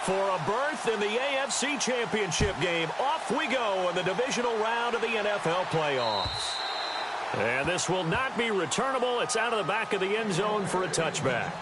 For a berth in the AFC Championship game, off we go in the divisional round of the NFL playoffs. And this will not be returnable. It's out of the back of the end zone for a touchback.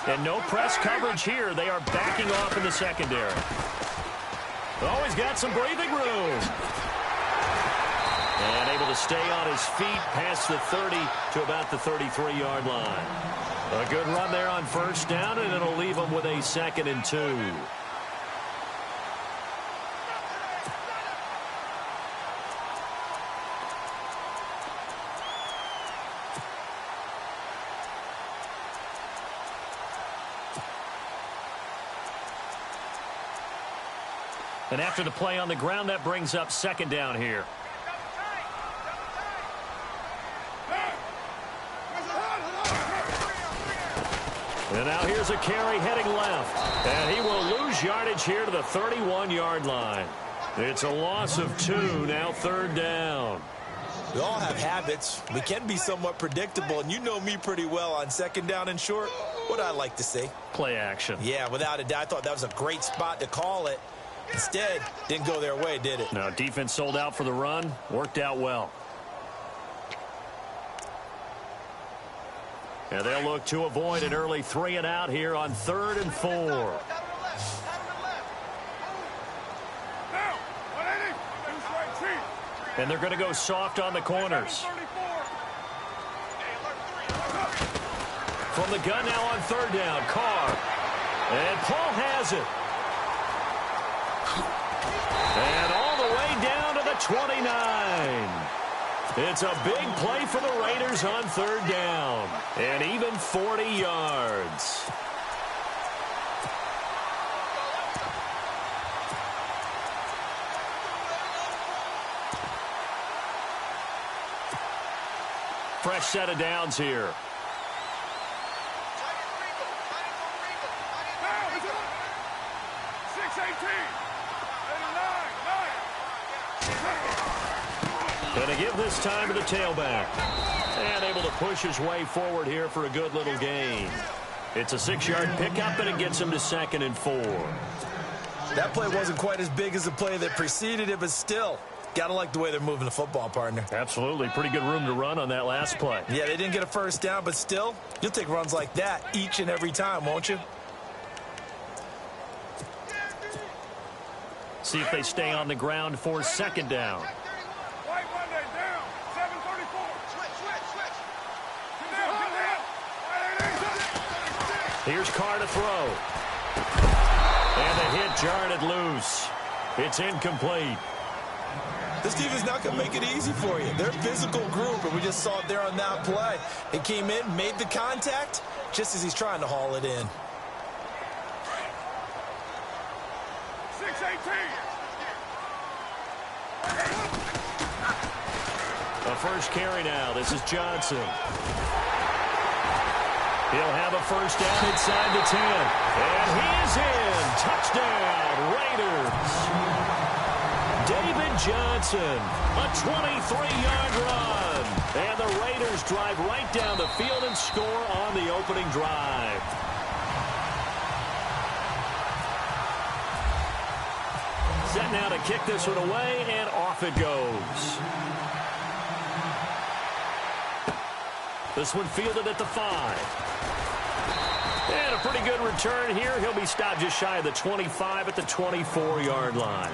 And no press coverage here. They are backing off in the secondary. Oh, he's got some breathing room. And able to stay on his feet past the 30 to about the 33-yard line. A good run there on first down, and it'll leave him with a 2nd and 2. And after the play on the ground, that brings up 2nd down here. And now here's a carry heading left. And he will lose yardage here to the 31-yard line. It's a loss of 2, now 3rd down. We all have habits. We can be somewhat predictable, and you know me pretty well on 2nd down and short. What I like to say? Play action. Yeah, without a doubt. I thought that was a great spot to call it. Instead, didn't go their way, did it? No, defense sold out for the run. Worked out well. And they'll look to avoid an early 3 and out here on 3rd and 4. And they're going to go soft on the corners. From the gun now on 3rd down, Carr. And Paul has it. And all the way down to the 29. It's a big play for the Raiders on 3rd down. And even 40 yards. Fresh set of downs here. Going to give this time to the tailback. And able to push his way forward here for a good little gain. It's a 6-yard pickup, and it gets him to 2nd and 4. That play wasn't quite as big as the play that preceded it, but still, got to like the way they're moving the football, partner. Absolutely. Pretty good room to run on that last play. Yeah, they didn't get a first down, but still, you'll take runs like that each and every time, won't you? See if they stay on the ground for 2nd down. Here's Carr to throw. And the hit jarred it loose. It's incomplete. This defense is not going to make it easy for you. They're a physical group, and we just saw it there on that play. It came in, made the contact, just as he's trying to haul it in. 6-18. A first carry now. This is Johnson. He'll have a first down inside the 10. And he is in. Touchdown, Raiders. David Johnson, a 23-yard run. And the Raiders drive right down the field and score on the opening drive. Set now to kick this one away, and off it goes. This one fielded at the 5. And a pretty good return here. He'll be stopped just shy of the 25 at the 24-yard line.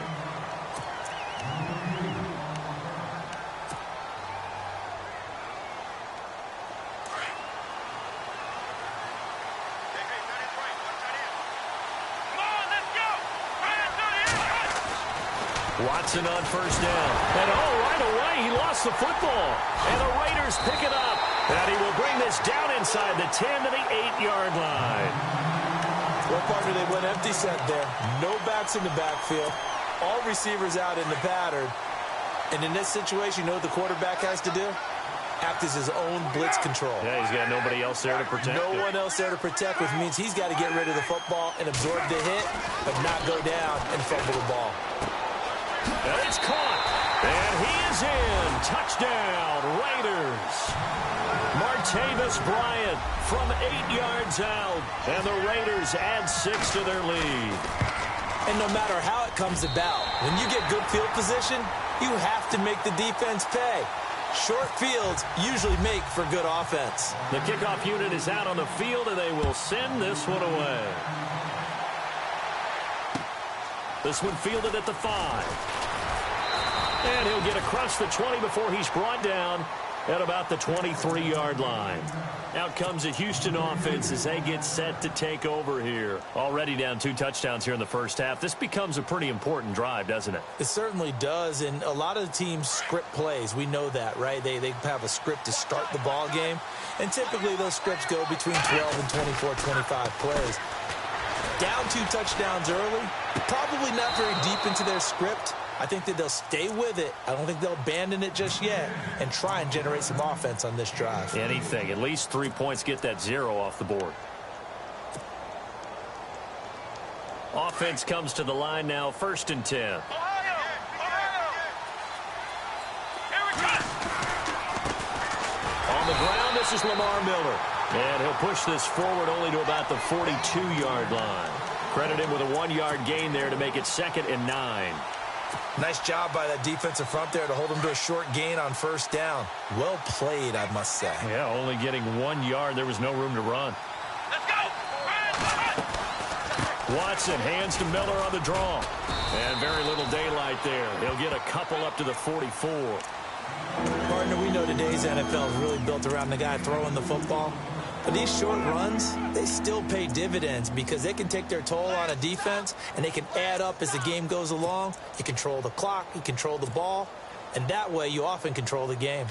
Watson on first down. And right away, he lost the football. And the Raiders pick it up. And he will bring this down inside the 10 to the 8-yard line. Well, partner, they went empty set there. No backs in the backfield. All receivers out in the pattern. And in this situation, you know what the quarterback has to do? Act as his own blitz control. Yeah, he's got nobody else there to protect. No one else there to protect, which means he's got to get rid of the football and absorb the hit, but not go down and fumble the ball. And it's caught. And he is in. Touchdown, Raiders. Martavis Bryant from 8 yards out. And the Raiders add 6 to their lead. And no matter how it comes about, when you get good field position, you have to make the defense pay. Short fields usually make for good offense. The kickoff unit is out on the field, and they will send this one away. This one fielded at the 5. And he'll get across the 20 before he's brought down at about the 23-yard line. Out comes the Houston offense as they get set to take over here. Already down 2 touchdowns here in the first half. This becomes a pretty important drive, doesn't it? It certainly does, and a lot of the teams script plays. We know that, right? They have a script to start the ball game, and typically those scripts go between 12 and 24, 25 plays. Down 2 touchdowns early, probably not very deep into their script. I think that they'll stay with it. I don't think they'll abandon it just yet and try and generate some offense on this drive. Anything. At least 3 points, get that 0 off the board. Offense comes to the line now, 1st and 10. On the ground, this is Lamar Miller. And he'll push this forward only to about the 42-yard line. Credit him with a 1-yard gain there to make it 2nd and 9. Nice job by that defensive front there to hold him to a short gain on 1st down. Well played, I must say. Yeah, only getting 1 yard. There was no room to run. Let's go! Watson hands to Miller on the draw. And very little daylight there. He'll get a couple up to the 44. Partner, we know today's NFL is really built around the guy throwing the football. But these short runs, they still pay dividends because they can take their toll on a defense and they can add up as the game goes along. You control the clock, you control the ball, and that way you often control the game.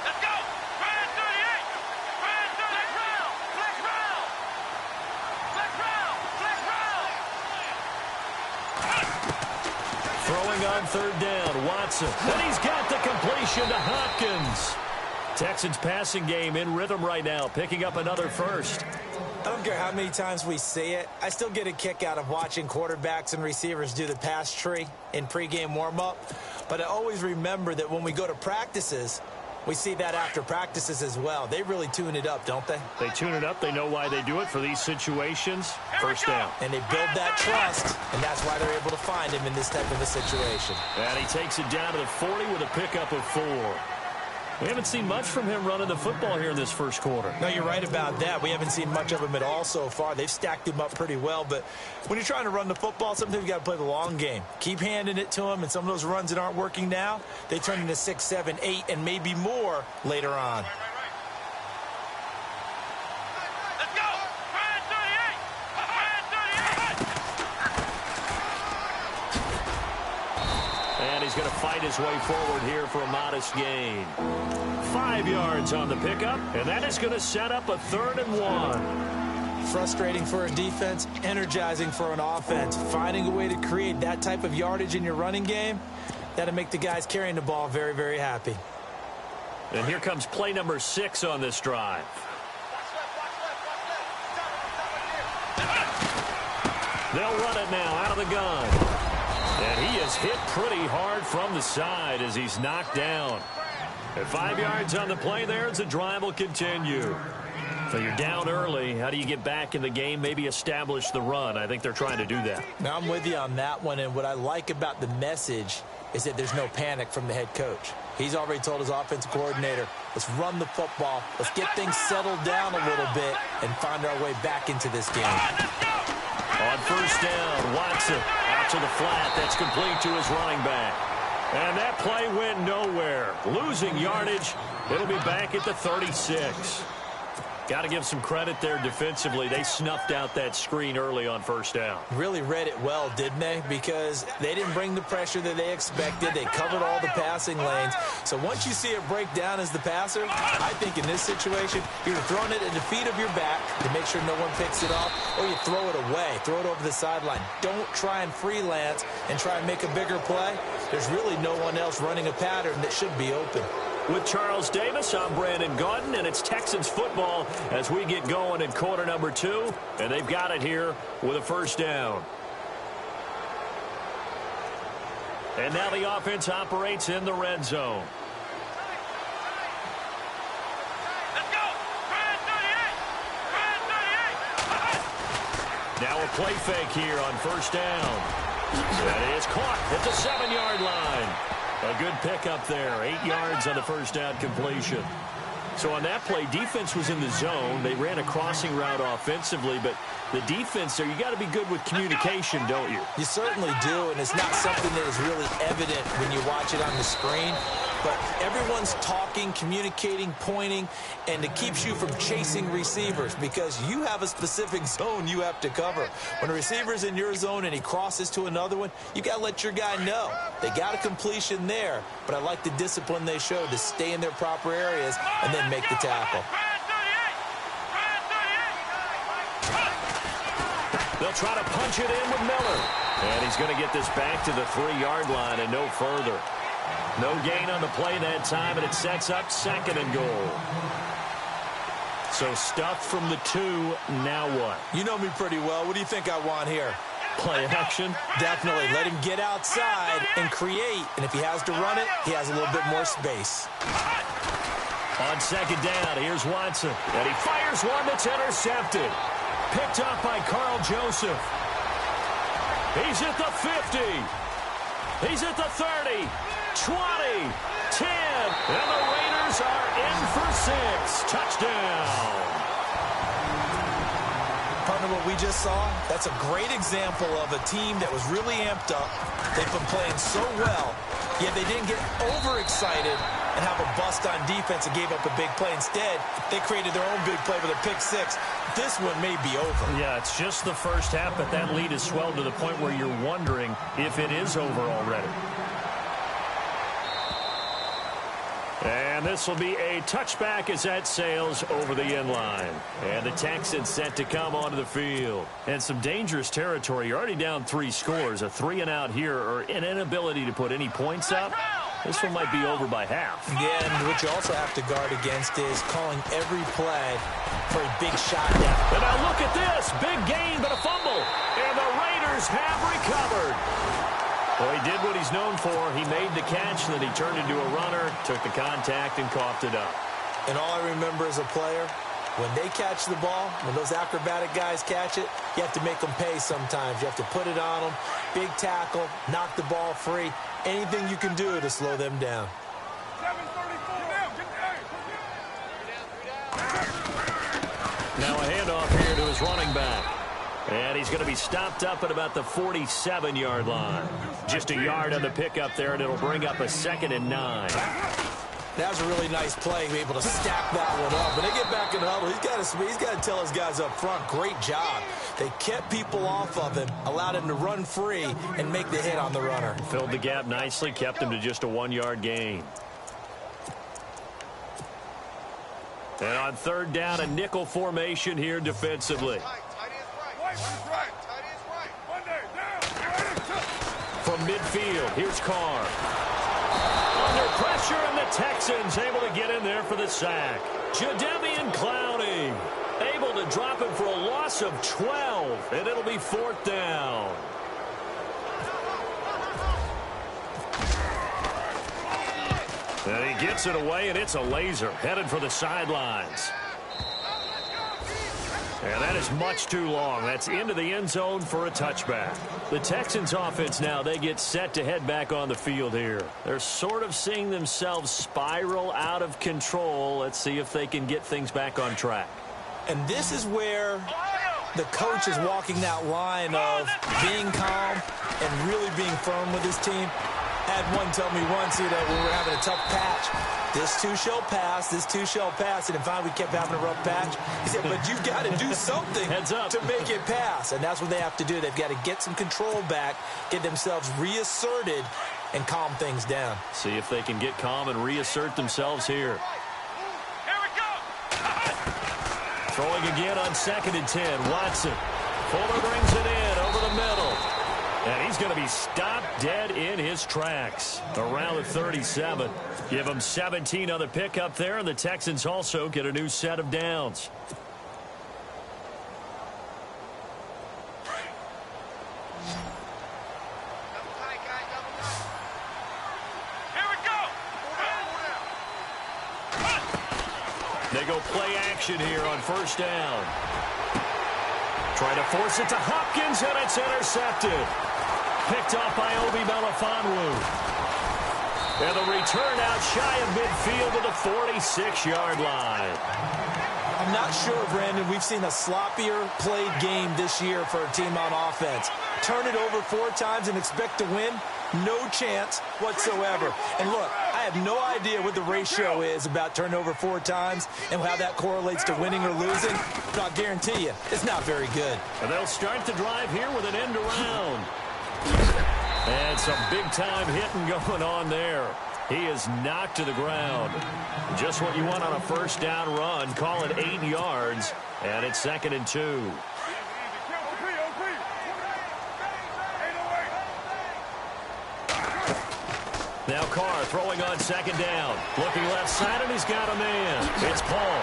Let's go! Ryan 38! Ryan 38! Round! Flex round! Flex round! Flex round! Throwing on 3rd down, Watson. And he's got the completion to Hopkins. Texans passing game in rhythm right now, picking up another first. I don't care how many times we say it, I still get a kick out of watching quarterbacks and receivers do the pass tree in pregame warm-up. But I always remember that when we go to practices, we see that after practices as well. They really tune it up, don't they? They tune it up. They know why they do it for these situations. First down. And they build that trust, and that's why they're able to find him in this type of a situation. And he takes it down to the 40 with a pickup of 4. We haven't seen much from him running the football here in this first quarter. No, you're right about that. We haven't seen much of him at all so far. They've stacked him up pretty well, but when you're trying to run the football, sometimes you got to play the long game. Keep handing it to him, and some of those runs that aren't working now, they turn into 6, 7, 8, and maybe more later on. Let's go! Ryan 38! Ryan 38! And he's going to fight his way forward here for a modest gain. 5 yards on the pickup, and that is going to set up a 3rd and 1. Frustrating for a defense, energizing for an offense. Finding a way to create that type of yardage in your running game, that'll make the guys carrying the ball very, very happy. And here comes play number 6 on this drive. They'll run it now out of the gun. And he is hit pretty hard from the side as he's knocked down. At 5 yards on the play there as the drive will continue. So you're down early. How do you get back in the game? Maybe establish the run. I think they're trying to do that. Now, I'm with you on that one, and what I like about the message is that there's no panic from the head coach. He's already told his offensive coordinator, let's run the football, let's get things settled down a little bit and find our way back into this game. On 1st down, Watson out to the flat. That's complete to his running back. And that play went nowhere. Losing yardage. It'll be back at the 36. Got to give some credit there defensively. They snuffed out that screen early on first down. Really read it well, didn't they? Because they didn't bring the pressure that they expected. They covered all the passing lanes. So once you see it break down as the passer, I think in this situation, you're throwing it at the feet of your back to make sure no one picks it off, or you throw it away, throw it over the sideline. Don't try and freelance and try and make a bigger play. There's really no one else running a pattern that should be open. With Charles Davis, I'm Brandon Gaudin, and it's Texans football as we get going in quarter number 2, and they've got it here with a first down. And now the offense operates in the red zone. Let's go. Try 38. Try 38. Now a play fake here on first down. That is caught at the 7-yard line. A good pickup there. 8 yards on the first down completion. So on that play, defense was in the zone. They ran a crossing route offensively, but the defense there, you got to be good with communication, don't you? You certainly do, and it's not something that is really evident when you watch it on the screen. But everyone's talking, communicating, pointing, and it keeps you from chasing receivers because you have a specific zone you have to cover. When a receiver's in your zone and he crosses to another one, you got to let your guy know. They got a completion there, but I like the discipline they showed to stay in their proper areas and then make the tackle. They'll try to punch it in with Miller. And he's going to get this back to the 3-yard line and no further. No gain on the play that time, and it sets up 2nd and goal. So stuffed from the 2, now what? You know me pretty well. What do you think I want here? Play action? Definitely. Let him get outside and create. And if he has to run it, he has a little bit more space. On 2nd down, here's Watson. And he fires one that's intercepted. Picked up by Carl Joseph. He's at the 50. He's at the 30. 20, 10, and the Raiders are in for 6. Touchdown. Partner, what we just saw, that's a great example of a team that was really amped up. They've been playing so well, yet they didn't get overexcited and have a bust on defense and gave up a big play. Instead, they created their own big play with a pick-6. This one may be over. Yeah, it's just the first half, but that lead has swelled to the point where you're wondering if it is over already. And this will be a touchback as that sails over the end line. And the Texans set to come onto the field. And some dangerous territory. You're already down 3 scores. A 3-and-out here or an inability to put any points up. This one might be over by half. Yeah, and what you also have to guard against is calling every play for a big shot down. And now look at this. Big gain, but a fumble. And the Raiders have recovered. Well, he did what he's known for. He made the catch, then he turned into a runner, took the contact, and coughed it up. And all I remember as a player, when they catch the ball, when those acrobatic guys catch it, you have to make them pay sometimes. You have to put it on them. Big tackle, knock the ball free. Anything you can do to slow them down. Now a handoff here to his running back. And he's going to be stopped up at about the 47-yard line. Just a yard on the pickup there, and it'll bring up a 2nd and 9. That was a really nice play, able to stack that one up. When they get back in the huddle, he's got to tell his guys up front, great job. They kept people off of him, allowed him to run free and make the hit on the runner. Filled the gap nicely, kept him to just a 1-yard gain. And on 3rd down, a nickel formation here defensively. From midfield, here's Carr. Under pressure, and the Texans able to get in there for the sack. Jadeveon Clowney able to drop him for a loss of 12, and it'll be 4th down. And he gets it away, and it's a laser headed for the sidelines. And that is much too long. That's into the end zone for a touchback. The Texans offense now, they get set to head back on the field here. They're sort of seeing themselves spiral out of control. Let's see if they can get things back on track. And this is where the coach is walking that line of being calm and really being firm with his team. Had one tell me once, we were having a tough patch. This too shall pass, this too shall pass. And finally we kept having a rough patch. He said, but you've got to do something to make it pass. And that's what they have to do. They've got to get some control back, get themselves reasserted, and calm things down. See if they can get calm and reassert themselves here. Here we go. Throwing again on 2nd and 10. Watson. Fuller brings it in over the middle. And he's going to be stopped dead in his tracks around the 37. Give him 17 on the pickup there, and the Texans also get a new set of downs. Here we go. They go play action here on 1st down. Try to force it to Hopkins, and it's intercepted. Picked off by Obi Melifonwu. And the return out shy of midfield to the 46-yard line. I'm not sure, Brandon, we've seen a sloppier played game this year for a team on offense. Turn it over 4 times and expect to win? No chance whatsoever. And look, I have no idea what the ratio is about turning over 4 times and how that correlates to winning or losing. But I'll guarantee you, it's not very good. And they'll start the drive here with an end around. And some big-time hitting going on there. He is knocked to the ground. Just what you want on a 1st down run. Call it 8 yards, and it's 2nd and 2. Now Carr throwing on 2nd down. Looking left side, and he's got a man. It's Paul.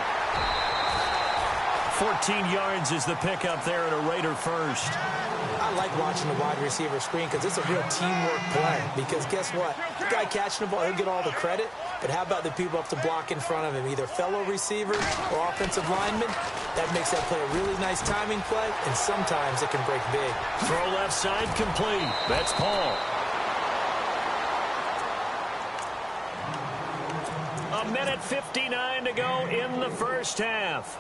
14 yards is the pickup there at a Raider first. I like watching the wide receiver screen because it's a real teamwork play. Because guess what? The guy catching the ball, he'll get all the credit. But how about the people up to block in front of him? Either fellow receivers or offensive linemen. That makes that play a really nice timing play, and sometimes it can break big. Throw left side complete. That's Paul. A minute 59 to go in the 1st half.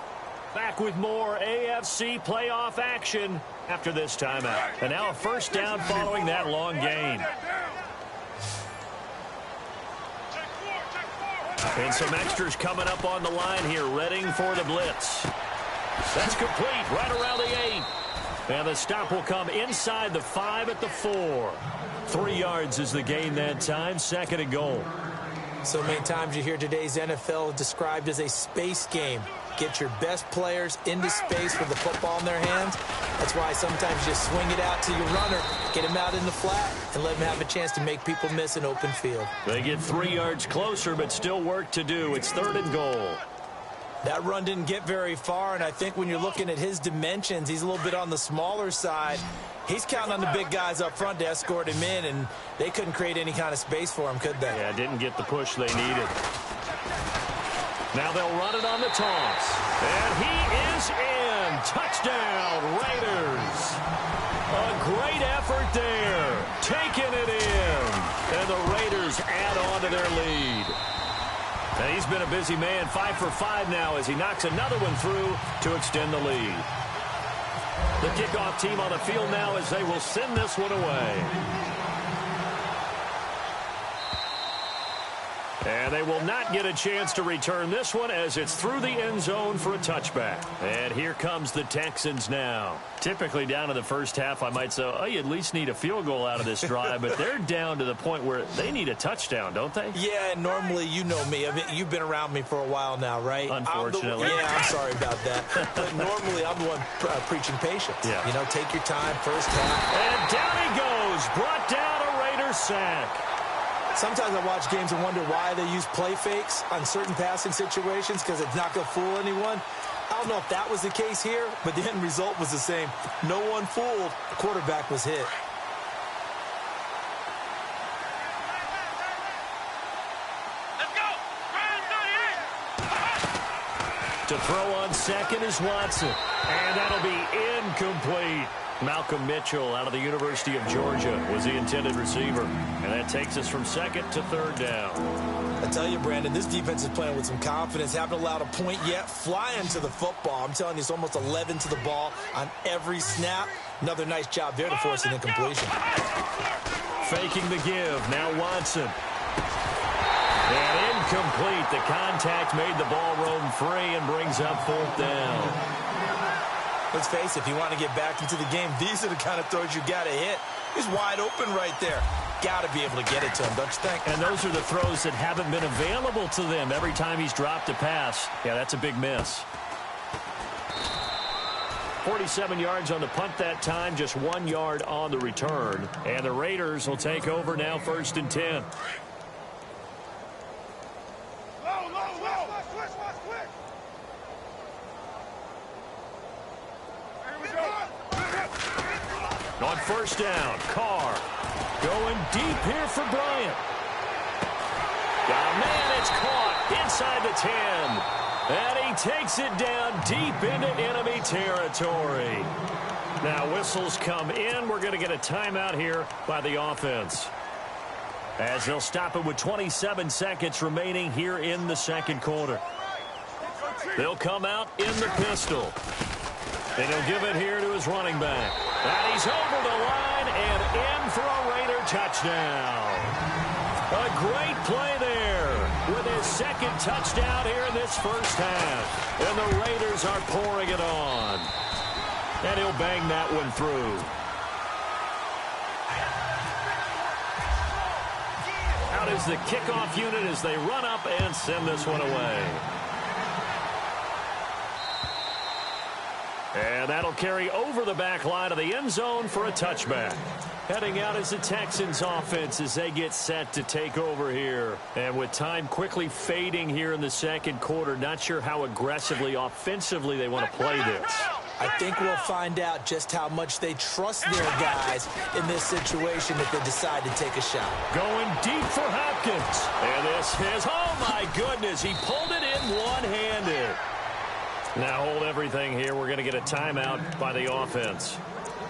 Back with more AFC playoff action after this timeout. And now a 1st down following that long gain. And some extras coming up on the line here, readying for the blitz. That's complete right around the 8. And the stop will come inside the 5 at the 4. 3 yards is the gain that time, 2nd and goal. So many times you hear today's NFL described as a space game. Get your best players into space with the football in their hands. That's why sometimes you swing it out to your runner, get him out in the flat, and let him have a chance to make people miss an open field. They get 3 yards closer, but still work to do. It's 3rd and goal. That run didn't get very far, and I think when you're looking at his dimensions, he's a little bit on the smaller side. He's counting on the big guys up front to escort him in, and they couldn't create any kind of space for him, could they? Yeah, didn't get the push they needed. Now they'll run it on the toss. And he is in. Touchdown, Raiders. A great effort there. Taking it in. And the Raiders add on to their lead. And he's been a busy man, 5 for 5 now as he knocks another one through to extend the lead. The kickoff team on the field now as they will send this one away. And they will not get a chance to return this one as it's through the end zone for a touchback. And here comes the Texans now. Typically down in the 1st half, I might say, oh, you at least need a field goal out of this drive. But they're down to the point where they need a touchdown, don't they? Yeah, and normally, you know me. I mean, you've been around me for a while now, right? Unfortunately. I'm sorry about that. But normally, I'm the one preaching patience. Yeah. You know, take your time, 1st half. And down he goes. Brought down a Raiders sack. Sometimes I watch games and wonder why they use play fakes on certain passing situations because it's not going to fool anyone. I don't know if that was the case here, but the end result was the same. No one fooled. The quarterback was hit. Let's go. To throw on 2nd is Watson. And that'll be incomplete. Malcolm Mitchell out of the University of Georgia was the intended receiver. And that takes us from 2nd to 3rd down. I tell you, Brandon, this defense is playing with some confidence. Haven't allowed a point yet. Flying to the football. I'm telling you, it's almost 11 to the ball on every snap. Another nice job there to force an incompletion. faking the give. Now Watson. And incomplete. The contact made the ball roam free and brings up 4th down. Let's face it, if you want to get back into the game, these are the kind of throws you got to hit. He's wide open right there. Got to be able to get it to him, don't you think? And those are the throws that haven't been available to them every time he's dropped a pass. Yeah, that's a big miss. 47 yards on the punt that time, just 1 yard on the return. And the Raiders will take over now, 1st and 10. On 1st down, Carr going deep here for Bryant. Man, it's caught inside the 10. And he takes it down deep into enemy territory. Now whistles come in. We're going to get a timeout here by the offense, as they'll stop it with 27 seconds remaining here in the 2nd quarter. They'll come out in the pistol. And he'll give it here to his running back. And he's over the line and in for a Raider touchdown. A great play there with his 2nd touchdown here in this 1st half. And the Raiders are pouring it on. And he'll bang that one through. Out is the kickoff unit as they run up and send this one away. And that'll carry over the back line of the end zone for a touchback. Heading out is the Texans offense as they get set to take over here. And with time quickly fading here in the 2nd quarter, not sure how aggressively, offensively they want to play this. I think we'll find out just how much they trust their guys in this situation if they decide to take a shot. Going deep for Hopkins. And this is, oh my goodness, he pulled it in one-handed. Now hold everything here. We're going to get a timeout by the offense,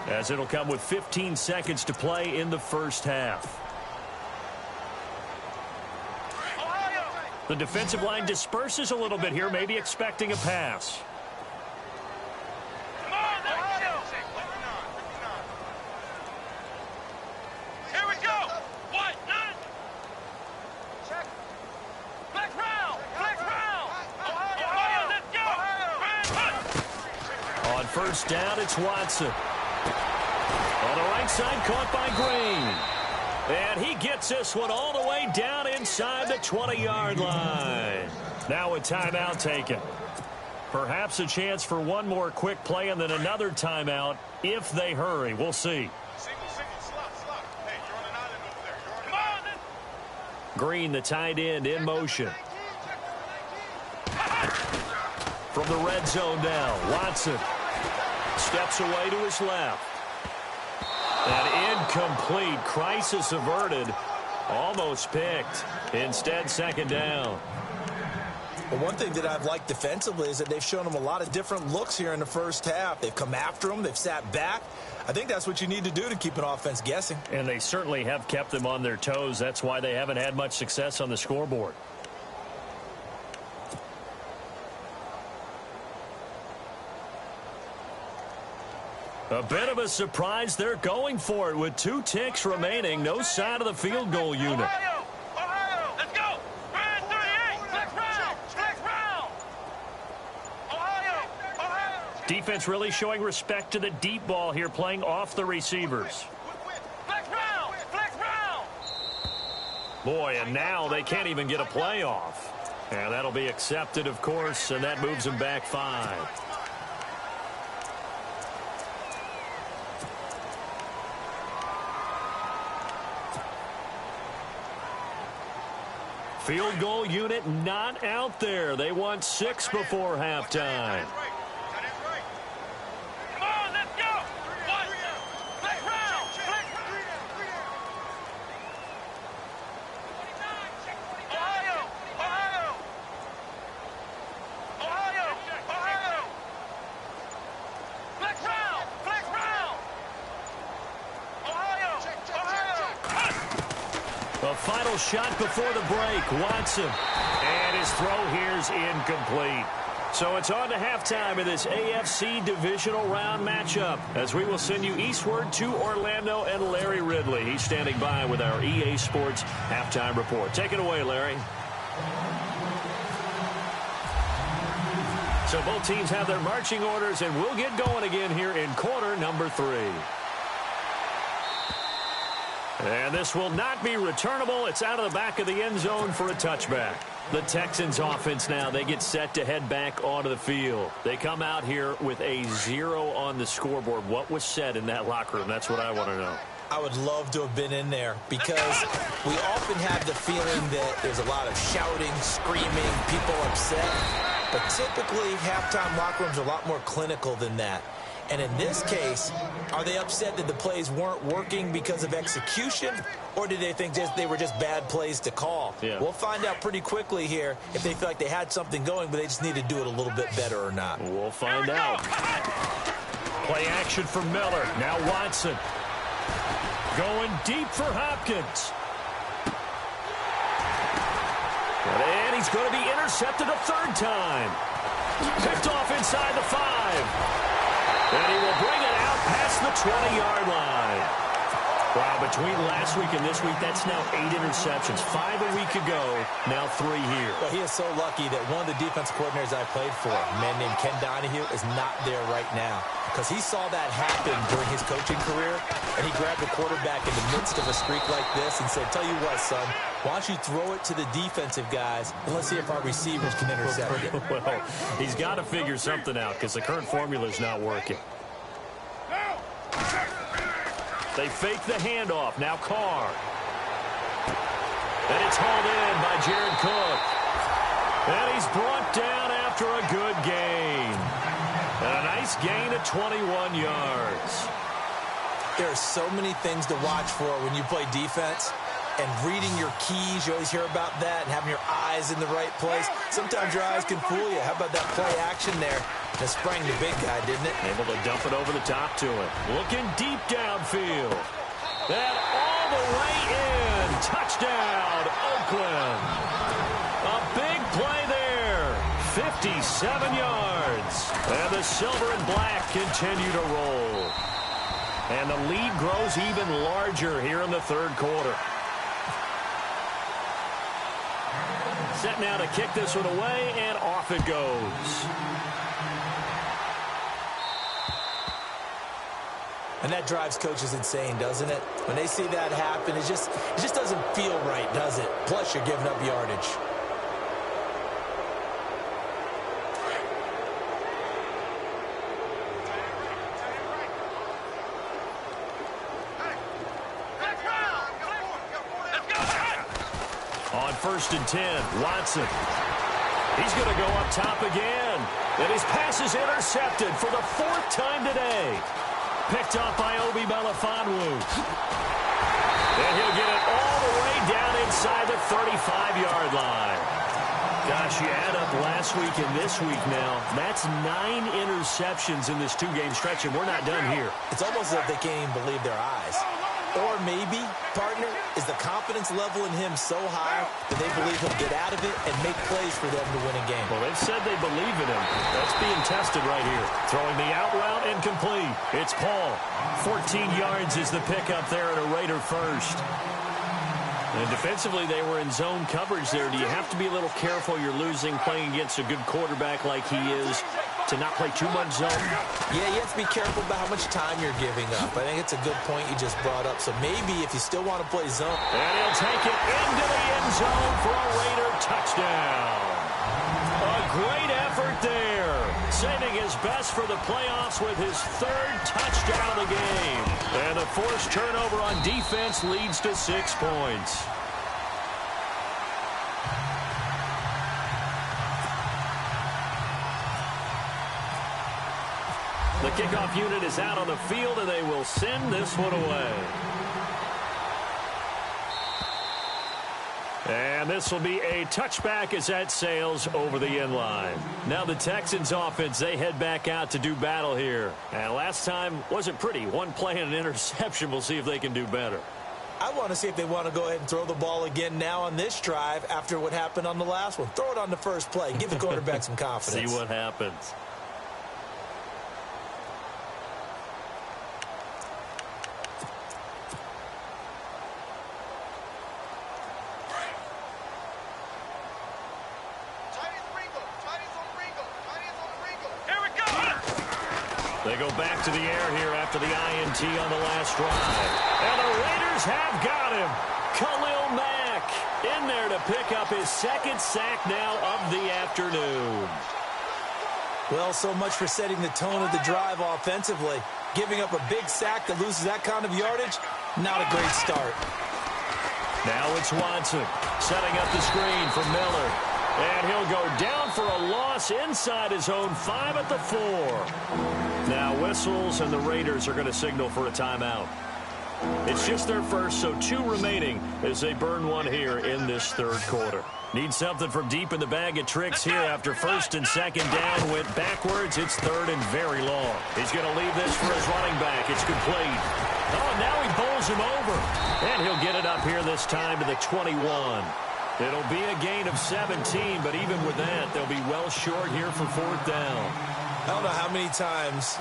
as it'll come with 15 seconds to play in the 1st half. The defensive line disperses a little bit here, maybe expecting a pass. On 1st down, it's Watson. On the right side, caught by Green. And he gets this one all the way down inside the 20-yard line. Now a timeout taken. Perhaps a chance for one more quick play and then another timeout if they hurry. We'll see. Green, the tight end, in motion. From the red zone now, Watson steps away to his left. And incomplete. Crisis averted. Almost picked. Instead, 2nd down. Well, one thing that I've liked defensively is that they've shown them a lot of different looks here in the 1st half. They've come after them. They've sat back. I think that's what you need to do to keep an offense guessing. And they certainly have kept them on their toes. That's why they haven't had much success on the scoreboard. A bit of a surprise. They're going for it with 2 ticks remaining. No sign of the field goal unit. Ohio, let's go. Ryan 38, flex round. Ohio. Defense really showing respect to the deep ball here, playing off the receivers. Flex round. Boy, and now they can't even get a play off. And that'll be accepted, of course, and that moves them back 5. Field goal unit not out there. They want 6 before halftime. Come on, let's go. Flex round. Ohio. Flex round. Ohio. A final shot before the break. Watson. And his throw here's incomplete. So it's on to halftime in this AFC divisional round matchup as we will send you eastward to Orlando and Larry Ridley. He's standing by with our EA Sports halftime report. Take it away, Larry. So both teams have their marching orders, and we'll get going again here in quarter number 3. And this will not be returnable. It's out of the back of the end zone for a touchback. The Texans offense now, they get set to head back onto the field. They come out here with a 0 on the scoreboard. What was said in that locker room? That's what I want to know. I would love to have been in there because we often have the feeling that there's a lot of shouting, screaming, people upset. But typically, halftime locker rooms are a lot more clinical than that. And in this case, are they upset that the plays weren't working because of execution, or did they think they were just bad plays to call? Yeah. We'll find out pretty quickly here if they feel like they had something going, but they just need to do it a little bit better or not. We'll find out. Play action for Miller. Now Watson. Going deep for Hopkins. And he's going to be intercepted a 3rd time. Picked off inside the 5. And he will bring it out past the 20-yard line. Wow, between last week and this week, that's now 8 interceptions. 5 a week ago, now 3 here. Well, he is so lucky that one of the defensive coordinators I played for, a man named Ken Donahue, is not there right now. Because he saw that happen during his coaching career, and he grabbed the quarterback in the midst of a streak like this and said, tell you what, son, why don't you throw it to the defensive guys, and let's see if our receivers can intercept it. Well, he's got to figure something out because the current formula is not working. They fake the handoff. Now Carr. And it's hauled in by Jared Cook. And he's brought down after a good gain. And a nice gain of 21 yards. There are so many things to watch for when you play defense. And reading your keys, you always hear about that, and having your eyes in the right place. Sometimes your eyes can fool you. How about that play action there? And it sprang the big guy, didn't it? Able to dump it over the top to him. Looking deep downfield. And all the way in. Touchdown, Oakland. A big play there. 57 yards. And the silver and black continue to roll. And the lead grows even larger here in the 3rd quarter. Set now to kick this one away, and off it goes. And that drives coaches insane, doesn't it? When they see that happen, it just doesn't feel right, does it? Plus, you're giving up yardage. On 1st and 10, Watson. He's going to go up top again. And his pass is intercepted for the 4th time today. Picked off by Obi Melifonwu. And he'll get it all the way down inside the 35-yard line. Gosh, you add up last week and this week now. That's 9 interceptions in this 2-game stretch, and we're not done here. It's almost as if they can't even believe their eyes. Or maybe, partner, is the confidence level in him so high that they believe he'll get out of it and make plays for them to win a game. Well, they've said they believe in him. That's being tested right here. Throwing the out route incomplete. It's Paul. 14 yards is the pickup there at a Raider first. And defensively, they were in zone coverage there. Do you have to be a little careful? You're losing playing against a good quarterback like he is to not play too much zone? Yeah, you have to be careful about how much time you're giving up. I think it's a good point you just brought up. So maybe if you still want to play zone. And he'll take it into the end zone for a Raider touchdown. A great effort there. Saving his best for the playoffs with his 3rd touchdown of the game. And the forced turnover on defense leads to 6 points. The kickoff unit is out on the field, and they will send this one away. And this will be a touchback as that sails over the end line. Now the Texans offense, they head back out to do battle here. And last time wasn't pretty. One play and an interception. We'll see if they can do better. I want to see if they want to go ahead and throw the ball again now on this drive after what happened on the last one. Throw it on the first play. Give the quarterback some confidence. See what happens. They go back to the air here after the INT on the last drive. And the Raiders have got him. Khalil Mack in there to pick up his second sack now of the afternoon. Well, so much for setting the tone of the drive offensively. Giving up a big sack that loses that kind of yardage, not a great start. Now it's Watson setting up the screen for Miller. And he'll go down for a loss inside his own 5 at the 4. Now whistles, and the Raiders are going to signal for a timeout. It's just their first, so 2 remaining as they burn one here in this third quarter. Need something from deep in the bag of tricks here after first and second down went backwards. It's third and very long. He's going to leave this for his running back. It's complete. Oh, now he bowls him over. And he'll get it up here this time to the 21. It'll be a gain of 17, but even with that, they'll be well short here for fourth down. I don't know how many times,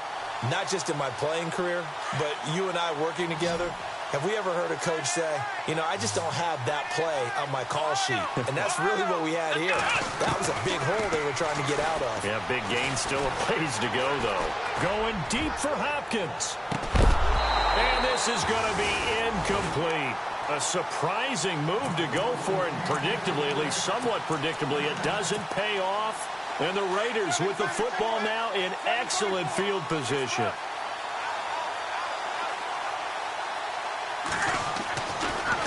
not just in my playing career, but you and I working together, have we ever heard a coach say, you know, I just don't have that play on my call sheet. And that's really what we had here. That was a big hole they were trying to get out of. Yeah, big gain, still a ways to go, though. Going deep for Hopkins. And this is going to be incomplete. A surprising move to go for it, and predictably, at least somewhat predictably, it doesn't pay off. And the Raiders with the football now in excellent field position.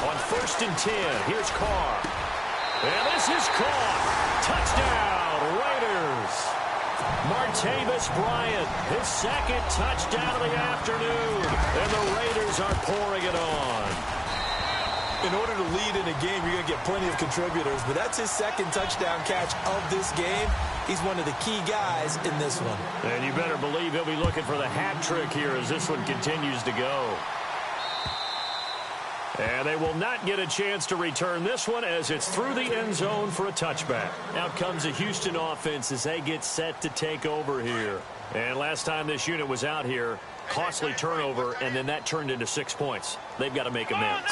On 1st and 10, here's Carr. And this is caught. Touchdown, Raiders. Martavis Bryant, his second touchdown of the afternoon. And the Raiders are pouring it on. In order to lead in a game, you're going to get plenty of contributors, but that's his second touchdown catch of this game. He's one of the key guys in this one. And you better believe he'll be looking for the hat trick here as this one continues to go. And they will not get a chance to return this one as it's through the end zone for a touchback. Out comes the Houston offense as they get set to take over here. And last time this unit was out here, costly turnover, and then that turned into 6 points. They've got to make amends.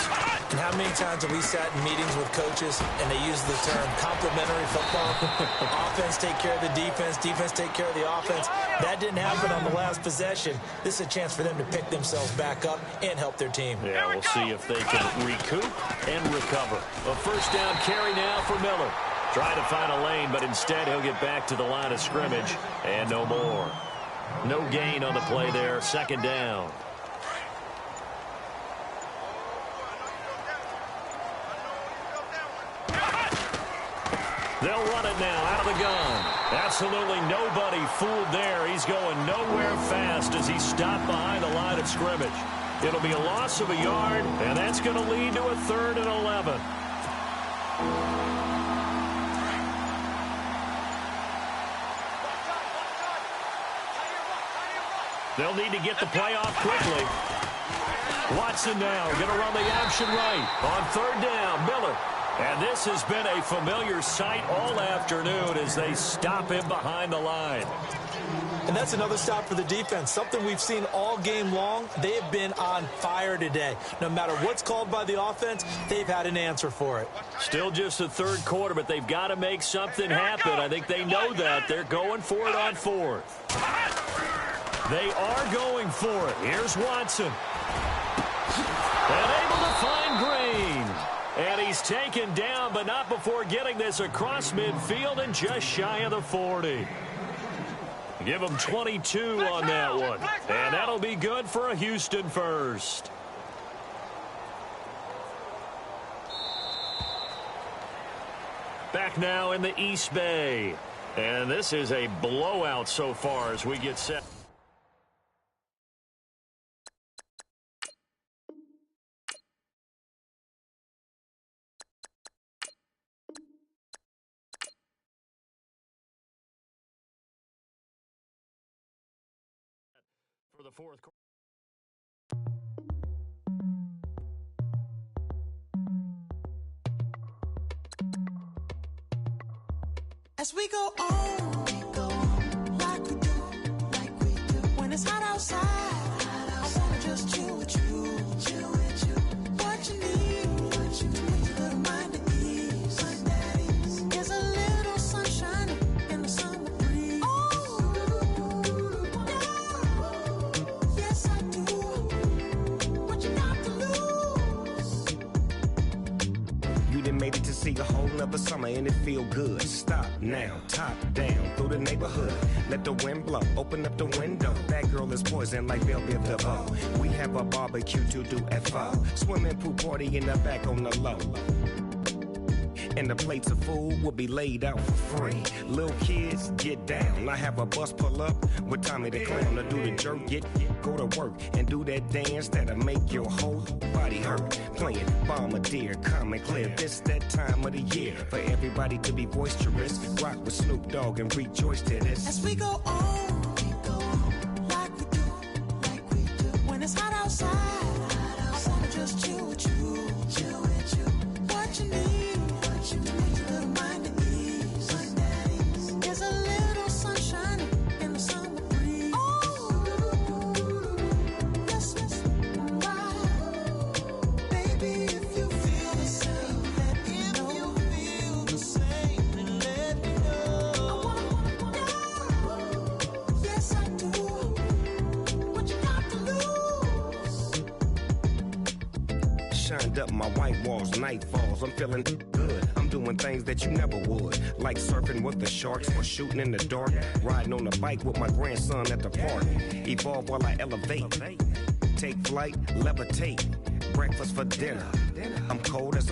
And how many times have we sat in meetings with coaches and they use the term complementary football? Offense take care of the defense, defense take care of the offense. That didn't happen on the last possession. This is a chance for them to pick themselves back up and help their team. Yeah, we'll see if they can recoup and recover. A first down carry now for Miller. Trying to find a lane, but instead he'll get back to the line of scrimmage and no more. No gain on the play there. Second down. They'll run it now out of the gun. Absolutely nobody fooled there. He's going nowhere fast as he's stopped behind the line of scrimmage. It'll be a loss of a yard, and that's going to lead to a 3rd and 11. They'll need to get the play off quickly. Watson now going to run the option right. On 3rd down, Miller. And this has been a familiar sight all afternoon as they stop him behind the line. And that's another stop for the defense. Something we've seen all game long. They have been on fire today. No matter what's called by the offense, they've had an answer for it. Still just the third quarter, but they've got to make something happen. I think they know that. They're going for it on 4th. They are going for it. Here's Watson. And able to find Green. And he's taken down, but not before getting this across midfield and just shy of the 40. Give him 22 on that one. And that'll be good for a Houston first. Back now in the East Bay. And this is a blowout so far as we get set. For the fourth quarter. As we go on, like we do. When it's hot outside, I wanna just chill with you. What you need, to make your little mind at ease. There's a little sunshine in the summer breeze. Oh, yeah. Yes, I do. What you got to lose? You done made it to see a whole nother summer and it feel good. Stop now, top down through the neighborhood. Let the wind blow, open up the window. That girl is poison like Belleville DeVoe. We have a barbecue to do FO. Swimming pool party in the back on the low. And the plates of food will be laid out for free. Little kids, get down. I have a bus pull up with Tommy the Clown to do the jerk, go to work and do that dance that'll make your whole body hurt. Playing Bombardier, calm and clear. This that time of the year for everybody to be boisterous. Rock with Snoop Dogg and rejoice to this. As we go on, like we do. When it's hot outside, I wanna just chill with you. What you need, to make your little mind at ease. There's a little sunshine in the summer breeze. Oh, yes, right. Baby, if you feel the same, let me know. Let me know. Yes, I do. What you got to lose? Shined up my white walls, night falls. I'm feeling good. I'm doing things that you never would, like surfing with the sharks or shooting in the dark. Riding on a bike with my grandson at the park. Evolve while I elevate. Take flight, levitate. Breakfast for dinner. I'm cold as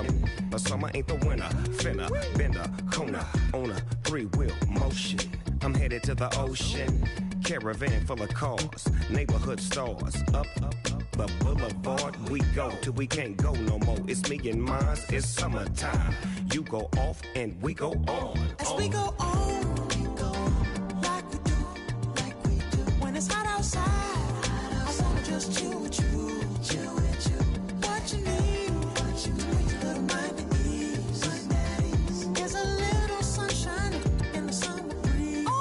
but summer ain't the winter. Finna, bender, Kona, on a 3-wheel motion. I'm headed to the ocean. Caravan full of cars, neighborhood stars. Up the boulevard we go till we can't go no more. It's me and mine, it's summertime. You go off and we go on. As we go on, like we do. When it's hot outside, I wanna just chill with you. What you need, to make your little mind at ease. There's a little sunshine in the summer breeze. Oh,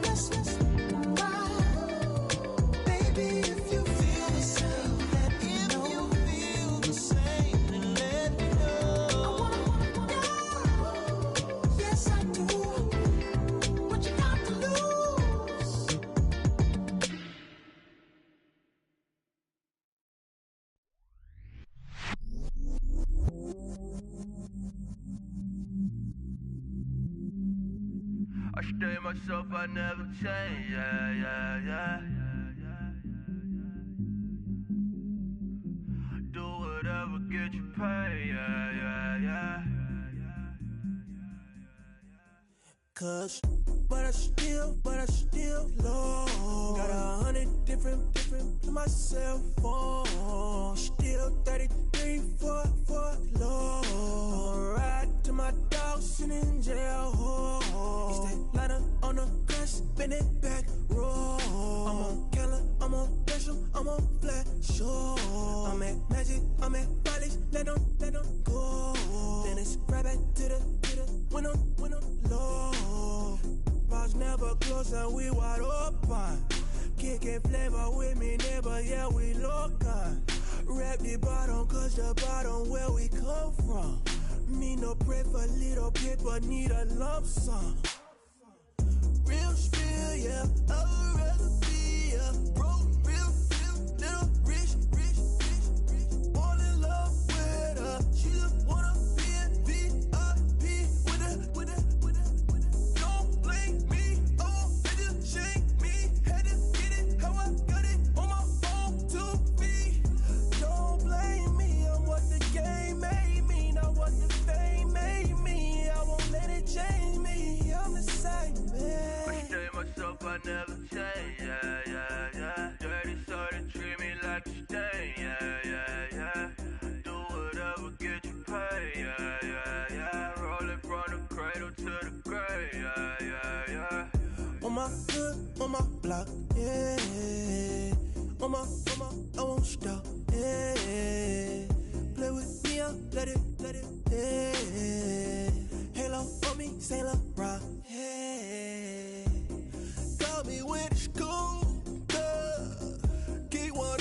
yes, right. Baby, if you feel the same, let me know. Yes, I do. What you got to lose? I stay myself, I never change, yeah. Do whatever, get you paid, yeah. Cause, but I still low. Got 100 different to my cell phone. Still 33 for low. I'ma ride to my dog sitting in jail. He's that liner on the grass, spin it back, roll. I'm on Keller, I'm on Bishop, I'm on Flat Shore. I'm at Magic, I'm at Follies, let them go. Then it's right back to the when I'm low. Bars never close and we wide open. Kicking flavor with me, neighbor, yeah, we local. Rap the bottom, cause the bottom where we come from. Me no pray for little paper, need a lump sum. Real spill, yeah, I would rather be a broke, real, little rich. All in love with her, she just wanna be in VIP with her. Don't blame me, oh, they just shake me. Had to get it, how I got it on my phone to be. Don't blame me, I'm what the game made me, not what the fame made me. I won't let it change me, I'm the same man. I stay myself, I never change, yeah. Dirty sorta treat me like a stain, yeah. Do whatever, get you paid, yeah. Rolling from the cradle to the grave, yeah. On my hood, on my block, yeah. On my, I won't stop, yeah. Play with me, I'll let it, yeah. Halo on me, Sailor Rock. Hey, got me with the school. Keep one,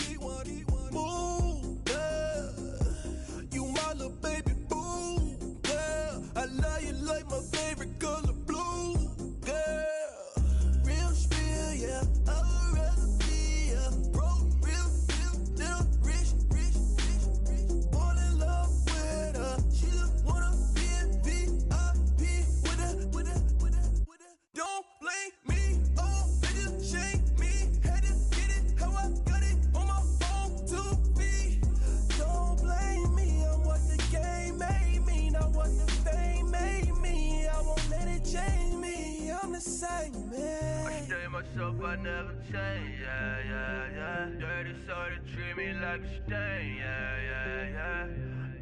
move. You my little baby boo. Girl, I love you like my favorite color blue. Girl, real spill, yeah. I'd rather be a broke, real, little rich. Fall in love with her. She just wanna be in VIP with her. Don't blame me, oh, bitches shame me. Had to get it how I got it on my own 2 feet. Don't blame me, I'm what the game made me, not what the fame made me. I won't let it change me, I'm the same man. I stay myself, I never change, yeah. Dirty sorta treat me like a stain, yeah.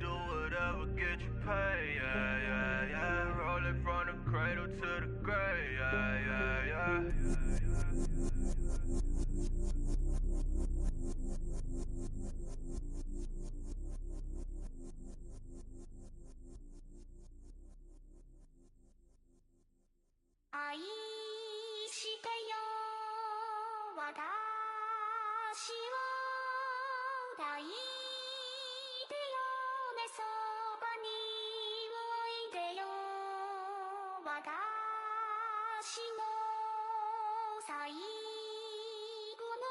Do whatever, get you paid, yeah. Roll it from the cradle to the grave, yeah.愛してよ私を抱いてよねそばにおいでよ私の最後の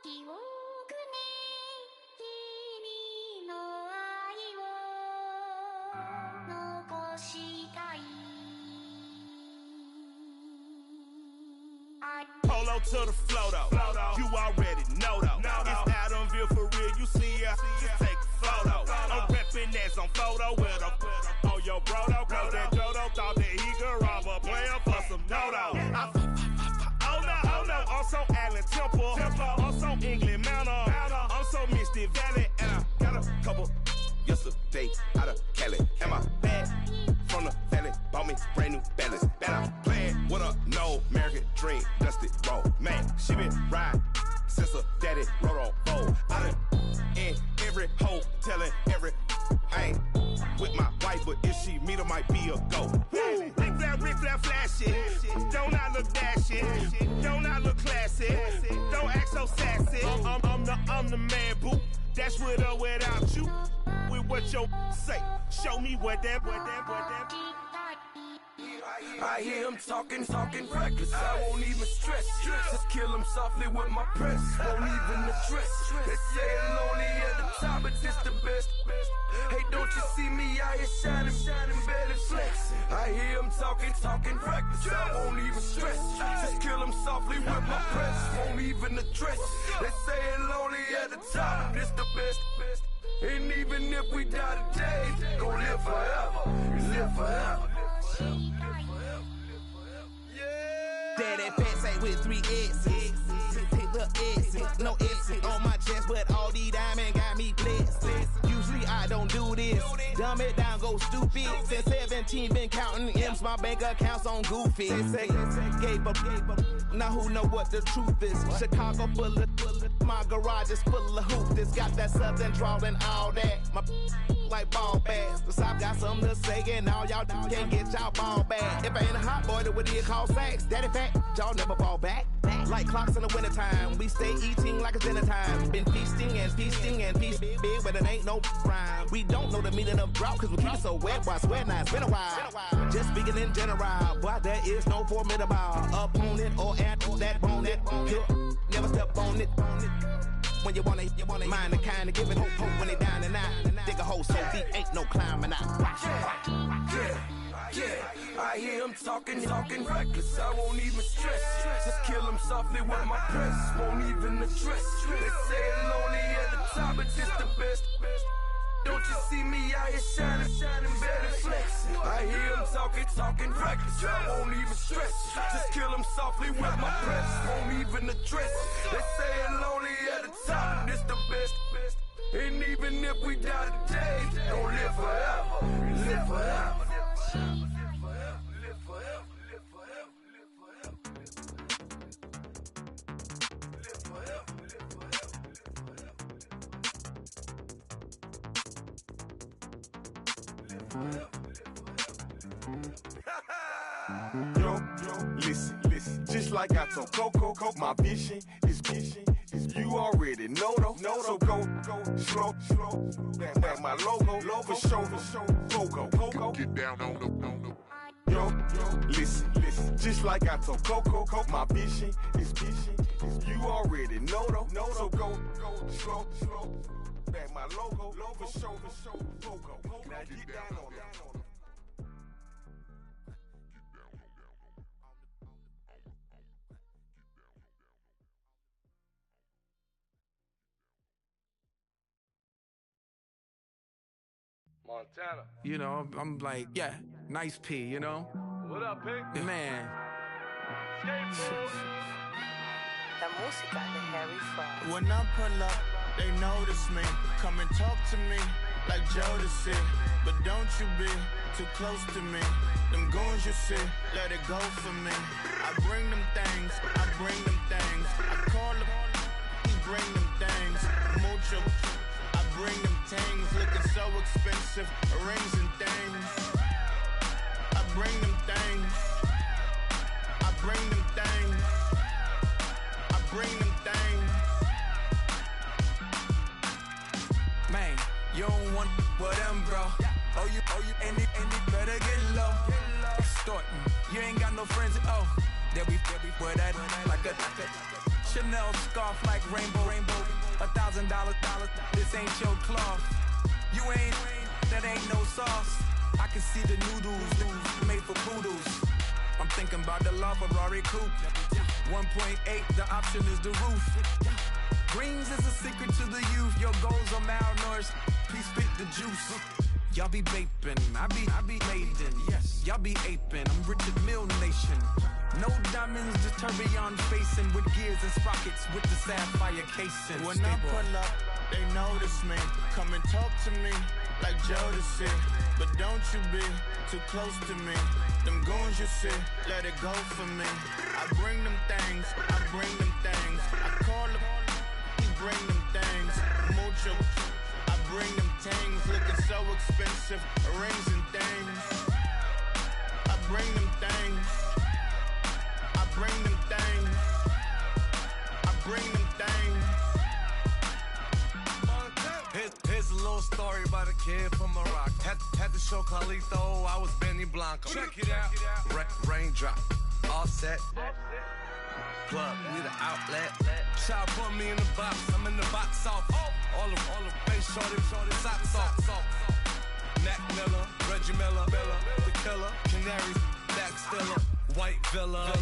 記憶に君の愛を残したいPolo to the flow though. You already know though. It's Adamville for real. You see ya, just take a photo. I'm reppin' as on photo with a on your bro though. Cause that Dodo thought that he could rob a player for some dodo. Oh no, I'm so Allen Temple. I'm so England Mountain. I'm so Misty Valley. And I got a couple yesterday out of Cali. And my bag from the valley bought me brand new balance. Bet I'm playing with a no American dream, dusty roll. Man, she been riding since her daddy rode on bowl. I done in every hole, telling every I ain't with my wife, but if she meet her, might be a go. Woo! Rick flat flashy. Don't I look dashy? Don't I look classy? Don't act so sassy. I'm the man, boo. Dash with or without you. With what your say. Show me what that. I hear him talking reckless. I won't even stress. Just kill him softly with my press. Won't even address. They say I'm lonely at the top, but this the best. Hey, don't you see me out here shining, barely flexing. I hear him talking reckless. I won't even stress. Just kill him softly with my press. Won't even address. They say I'm lonely at the top, this the best. And even if we die today, gon' live forever. Live forever. Daddy Pat say with 3 X's. Take the X's, no X's on my chest, but all these diamonds got me blessed. Usually I don't do this. Dumb it down, go stupid. Since 17, been counting M's, my bank accounts on Goofy. Say, gave up. Now who know what the truth is? Chicago full of my garage is full of hoopers. Got that southern drawl and all that. My like ball bags. The South got something to say, and all y'all can't get y'all ball back. If I ain't a hot boy, then what do you call sex? Daddy fat, y'all never fall back. Like clocks in the wintertime, we stay eating like it's dinner time. Been feasting and feasting big, but it ain't no rhyme. We don't know the meaning of drought, cause we keep it so wet. Why swear now, it's been a while. Just speaking in general, boy, there is no formidable opponent or at that bone that never step on it. When you wanna mind the kind of giving hope when they down and out. Dig a hole so deep, ain't no climbing out. Yeah, I hear him talking reckless. I won't even stress. Just kill him softly with my press. Won't even address. They say I'm lonely at the top, but this the best. Don't you see me out here shining, barely flexing. I hear him talking reckless. I won't even stress. Just kill him softly with my press. Won't even address. They say I'm lonely at the top, this the best. And even if we die today, don't live forever. Live forever. Yo, listen, just like I told Coco, my vision is you already know though. So go slow, back my logo, for show, Pogo. Get down on the. Yo, listen, just like I told Coco, my vision is you already know though. So go slow, back my logo, for show, Pogo. Now get down on it. Montana. You know, I'm like, yeah, nice P, you know? What up, Pink? Man. La música de Harry Fraud. When I pull up, they notice me. Come and talk to me like Jodeci. But don't you be too close to me. Them goons you see, let it go for me. I bring them things, I call them, he bring them things. Mucho, I bring them things. Looking so expensive, rings and things. I bring them things. I bring them things. I bring them things. Man, you don't want with them, bro. Oh, you, and it better get low. Extorting, you ain't got no friends. Oh, they'll be for that like a Chanel scarf like rainbow. $1,000, this ain't your cloth. You ain't, that ain't no sauce. I can see the noodles made for poodles. I'm thinking about the LaFerrari coupe. 1.8, the option is the roof. Greens is a secret to the youth. Your goals are malnourished. Please spit the juice. Y'all be vaping, I be laden. Yes, y'all be aping. I'm Richard Mill Nation. No diamonds, just tourbillon facing with gears and sprockets with the sapphire casing. When I pull up, they notice me. Come and talk to me like Jodeci. But don't you be too close to me. Them goons you see, let it go for me. I bring them things, I call them, he bring them things. Mucho, I bring them things. Looking so expensive, rings and things. I bring them things. I bring them things. I bring them things. Here's a little story about a kid from Morocco. Had to show Carlito I was Benny Blanco. Check it out. Raindrop, all set. Plug, we the outlet. Child put me in the box, I'm in the box off. All the face shorty, socks off. Mac Miller, Reggie Miller, the killer, Canaries, back stiller, white villa,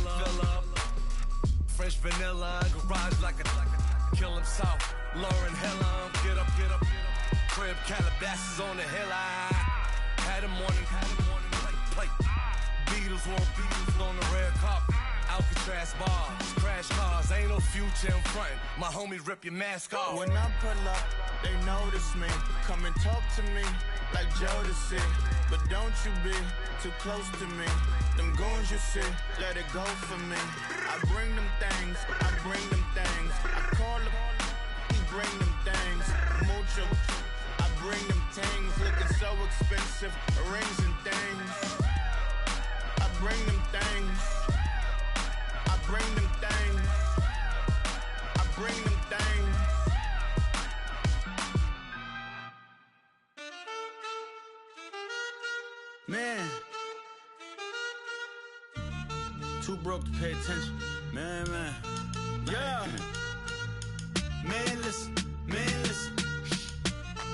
French vanilla, garage like a kill himself. Lauren Hiller, get up. Crib Calabasas on the hill. I had a morning plate. Beatles on the red carpet. Alcatraz bars, crash cars, ain't no future in front. My homies rip your mask off. When I pull up, they notice me. Come and talk to me like Jodeci. But don't you be too close to me. Them goons you see, let it go for me. I bring them things, I call them, he bring them things. Mucho, I bring them things. Looking so expensive, rings and things. I bring them things. I bring them things. I bring them things. Man, too broke to pay attention. Man. Yeah. Man, listen.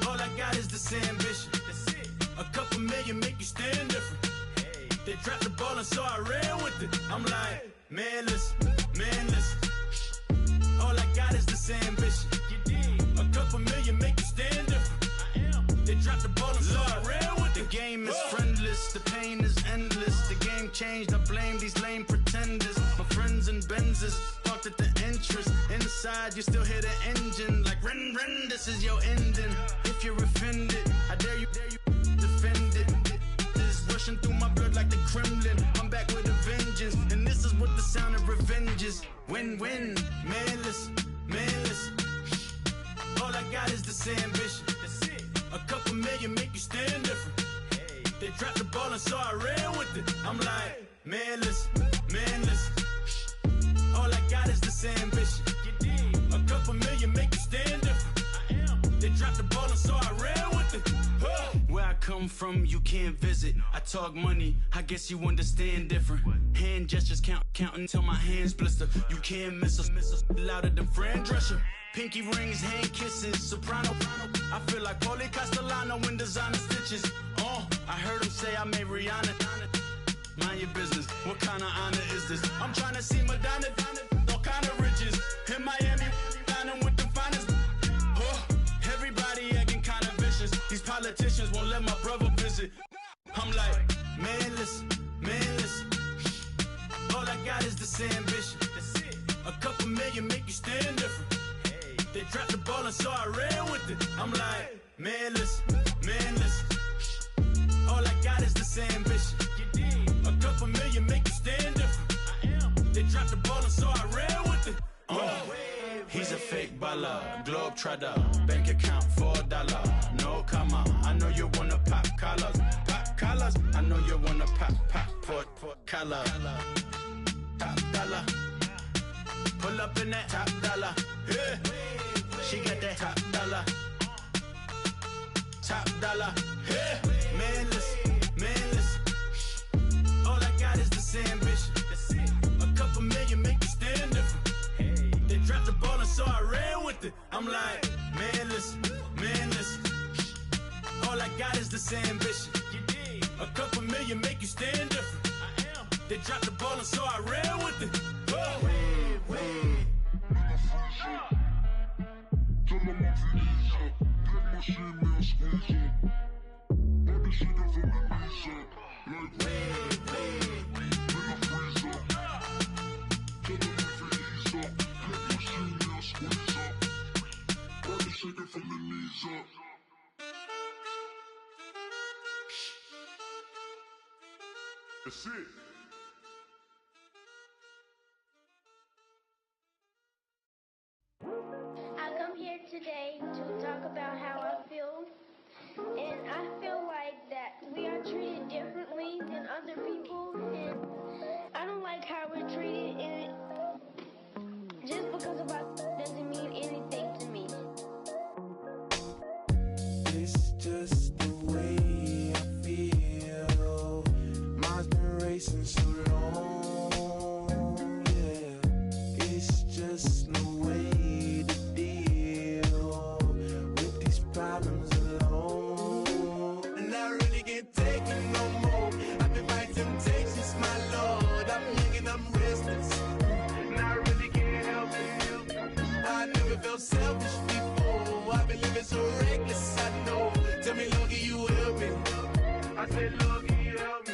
All I got is this ambition. A couple million make you stand different. They dropped the ball and so I ran with it. I'm like, man, listen. All I got is this ambition. A couple million make you stand different. They dropped the ball and so I ran with it. The game is friendless, the pain is endless. The game changed, I blame these lame pretenders. My friends and Benzes talked at the entrance. Inside, you still hear the engine. Like, ren, this is your ending. If you're offended, I dare you defend it. This rushing through my blood like the Kremlin. I'm back with a vengeance. And this is what the sound of revenge is. Win-win. Man, listen. All I got is this ambition. A couple million make you stand different. They dropped the ball and so I ran with it. I'm like, Man, listen. All I got is this ambition. A couple million make you stand different. They dropped the ball and so I ran with it. Where I come from, you can't visit. I talk money, I guess you understand different. Hand gestures counting till my hands blister. You can't miss us louder than Fran Drescher. Pinky rings, hand kisses, soprano. I feel like Paulie Castellano in designer stitches. I heard him say I made Rihanna. Mind your business, what kind of honor is this? I'm trying to see Madonna, all kind of riches. In Miami, dining with the finest. Everybody acting kind of vicious. These politicians won't let my brother visit. I'm like, man, listen. All I got is this ambition. A couple million make you stand different. They dropped the ball and so I ran with it. I'm like, man, listen. All I got is this ambition. A couple million make you stand different. They dropped the ball and so I ran with it. He's a fake baller, globe trotter, bank account $4. No comma, I know you wanna pop collars. I know you wanna pop collar. Top dollar, pull up in that top dollar. Yeah. She got that top dollar. Yeah. Man, listen. All I got is this ambition. A couple million make you stand different. They dropped the ball and so I ran with it. I'm like, man, listen. All I got is this ambition. A couple million make you stand different. They dropped the ball and so I ran with it. That's it. I come here today to talk about how I feel, and I feel like that we are treated differently than other people, and I don't like how we're treated, and just because of our doesn't mean anything to me. It's just the way I feel. Mine's been racing so long, yeah. It's just no way to deal with these problems alone. And I really can't take it no more. I've been fighting temptations, my Lord. I'm young and I'm restless, and I really can't help it. I never felt selfish before. I've been living so reckless, I know. Tell me, Lord, can you help me? I said, Lord, can you help me?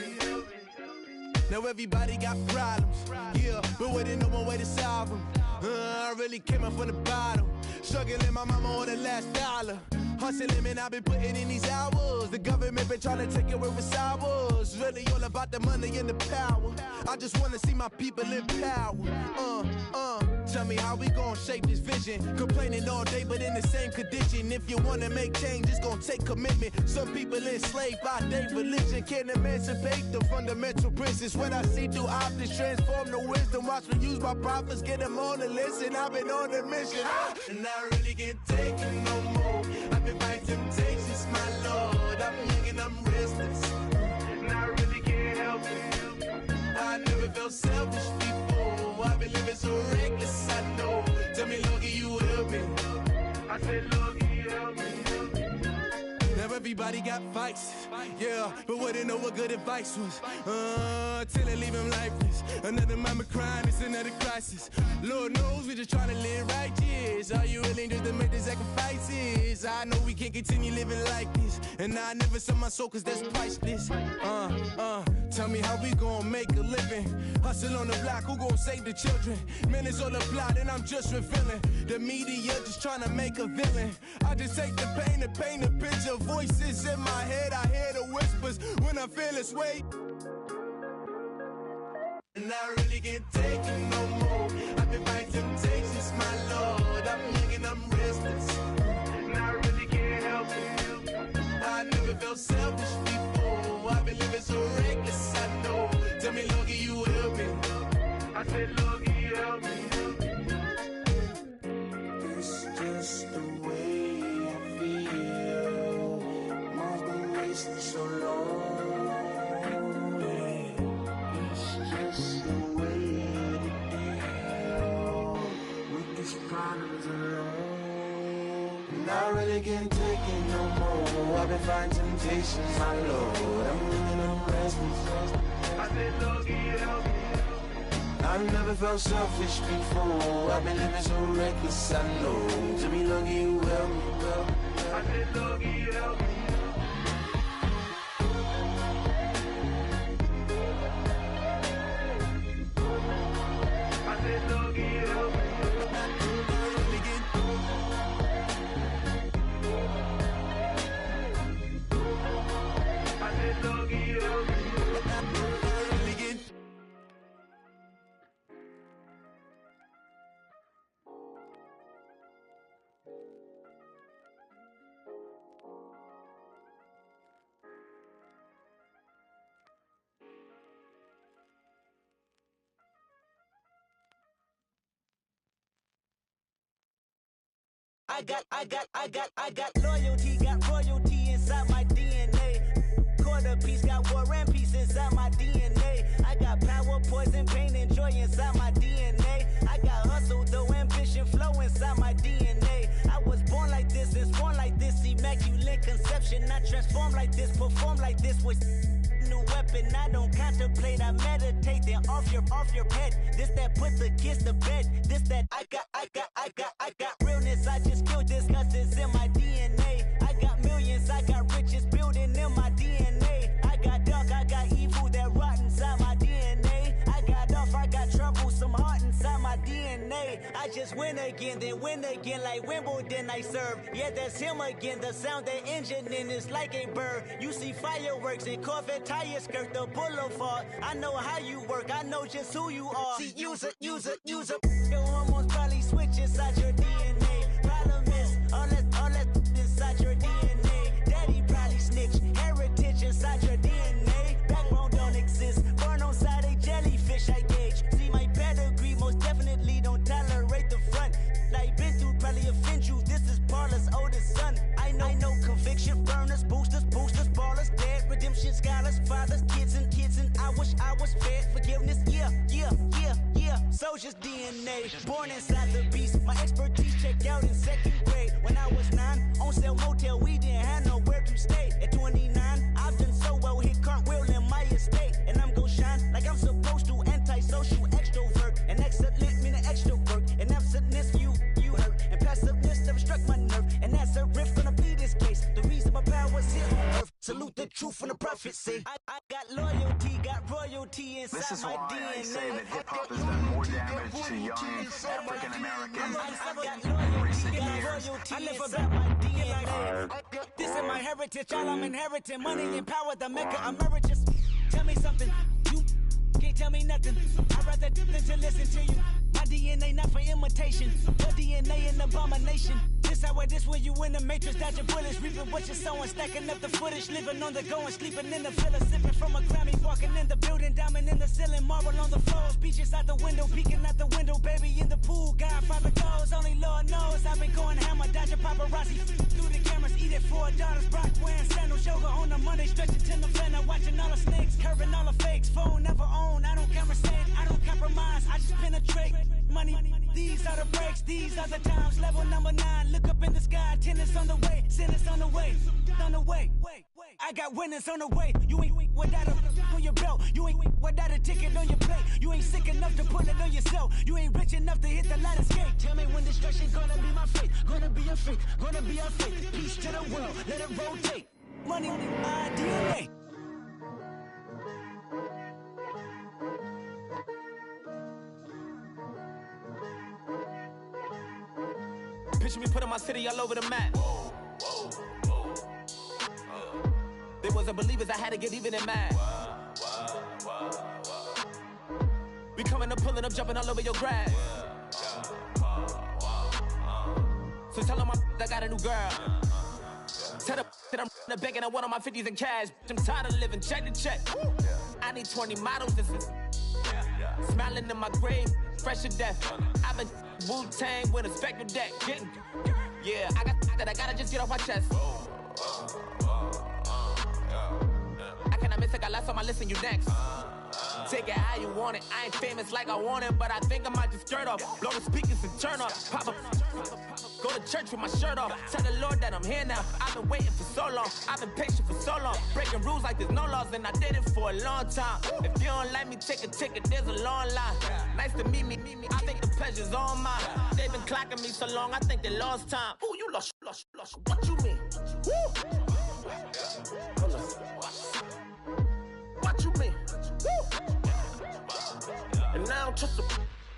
Now everybody got problems, yeah, but we didn't know one way to solve them. I really came up from the bottom, struggling my mama on the last dollar. Hustling, man, I've been putting in these hours. The government been trying to take away with ours. Really all about the money and the power. I just wanna see my people in power. Tell me how we gon' shape this vision. Complaining all day, but in the same condition. If you wanna make change, it's gon' take commitment. Some people enslaved by their religion can't emancipate the fundamental principles. What I see through optics transform the wisdom. Watch me use my prophets, get them on the list, and I've been on a mission. And I really can't take it no more. I've been fighting temptations, my Lord. I'm young and I'm restless, and I really can't help it. I never felt selfish before. I've been living so reckless, I know. Tell me, Lord, can you help me? I said, Lord, can you help me? Now everybody got fights, yeah, but wouldn't know what good advice was. Till they leave him lifeless. Another mama crying, it's another crisis. Lord knows we just trying to live righteous. Are you willing just to make the sacrifices? I know we can't continue living like this, and I never sell my soul cause that's priceless. Tell me how we gon' make a living. Hustle on the block, who gon' save the children? Minutes on the plot and I'm just revealing. The media just trying to make a villain. I just take the pain and paint a picture. Voices in my head, I hear the whispers when I feel this way. And I really can't take it no more. I've been fighting temptations, my Lord. I'm young and I'm restless, and I really can't help it. I never felt selfish before. I've been living so reckless, I know. Tell me, Lord, can you wasted so long. It's just the way it is. With these problems alone, not really getting taken no more. I've been finding temptations, my Lord. I'm living on restless. I said, Lord, help me. I've never felt selfish before. I've been living so reckless, I know. To me, Lord, you help me, well. I said, Lord, help me. I said, Lord, help me. I said, Lord, help me. I got loyalty, got royalty inside my DNA. Quarter piece, got war and peace inside my DNA. I got power, poison, pain, and joy inside my DNA. I got hustle, though ambition, flow inside my DNA. I was born like this and born like this, immaculate conception. I transform like this, perform like this with new weapon. I don't contemplate, I meditate. Then off your head. This that put the kids to bed. This that I got realness. I just killed this cause it's in my DNA. I got millions, I got riches building in my DNA. I got dark, I got evil that rot inside my DNA. I got off, I got trouble, some heart inside my DNA. I just win again, then win again like Wimbledon I serve. Yeah, that's him again. The sound that engine in is like a bird. You see fireworks and Corvette tires skirt the boulevard. I know how you work, I know just who you are. See, use it. Your hormones probably switch inside your DNA. Problem is, all that inside your DNA. Daddy probably snitch, heritage inside your DNA. Backbone don't exist, born on side a jellyfish I gauge. See my pedigree, most definitely don't tolerate the front. Like been through probably offend you, this is Paula's oldest son. I know conviction, burners, boosters, ballers, dead, redemption, scholars, fathers, kids and I wish I was fed. Forgiveness, yeah. Soldier's DNA, born inside the beast. My expertise checked out in second grade. When I was 9, on sale motel, we didn't have nowhere to stay. At 29, I've done so well, hit cartwheel in my estate. And I'm gon' shine like I'm supposed to, antisocial extrovert. And excellent meaning extra work. And absentness, you hurt. And passiveness never struck my nerve. And that's a riff, gonna be this case. The reason my power's here on earth. Salute the truth from the prophecy. I got loyalty, got royalty inside this is my why DNA. I say that hip-hop has done more damage to young African Americans than recent years. I live about my DNA. This is my heritage, all I'm inheriting. Money and power, the maker emeritus. Tell me something, you can't tell me nothing. I'd rather than to listen to you. My DNA not for imitation, your DNA an abomination. This how it is when you in the matrix, dodging bullets, reaping what you're sowing, stacking up the footage, living on the go and sleeping in the villa, sipping from a Grammy, walking in the building, diamond in the ceiling, marble on the floors, beaches out the window, peeking out the window, baby in the pool, Godfather goes, only Lord knows. I've been going hammer, dodging paparazzi through the cameras, eat it 4 daughters, Brock wearing sandals, yoga on a Monday, stretching to November, watching all the snakes, curving all the fakes, phone never own, I don't conversate, I don't compromise, I just penetrate. Money, these are the breaks, these are the times. Level number 9, look up in the sky. Tennis on the way, sinners on the way, on the way. I got winners on the way. You ain't without a on your belt. You ain't without a ticket on your plate. You ain't sick enough to pull it on yourself. You ain't rich enough to hit the ladder skate. Tell me when destruction gonna be my fate. Gonna be a fate, gonna be our fate. Peace to the world, let it rotate. Money, DNA. Picture me putting my city all over the map. They wasn't believers, I had to get even in mad. We coming up, pulling up, jumping all over your grass. So tell them I got a new girl. Tell them that I'm in the bank and I want all my 50s in cash. I'm tired of living check to check. I need 20 models, this is smiling in my grave, fresh to death. I've been Wu-Tang with a spectral deck. I gotta just get off my chest. realistic, I last on my list and you next. Take it how you want it. I ain't famous like I want it, but I think I might just skirt off. Blow the speakers and turn up. Pop up. Go to church with my shirt off. Tell the Lord that I'm here now. I've been waiting for so long. I've been patient for so long. Breaking rules like there's no laws, and I did it for a long time. If you don't like me, take a ticket. There's a long line. Nice to meet me. I think the pleasure's all mine. They've been clocking me so long, I think they lost time. Ooh, you lost. What you mean? Woo! What you mean? Woo! And now trust the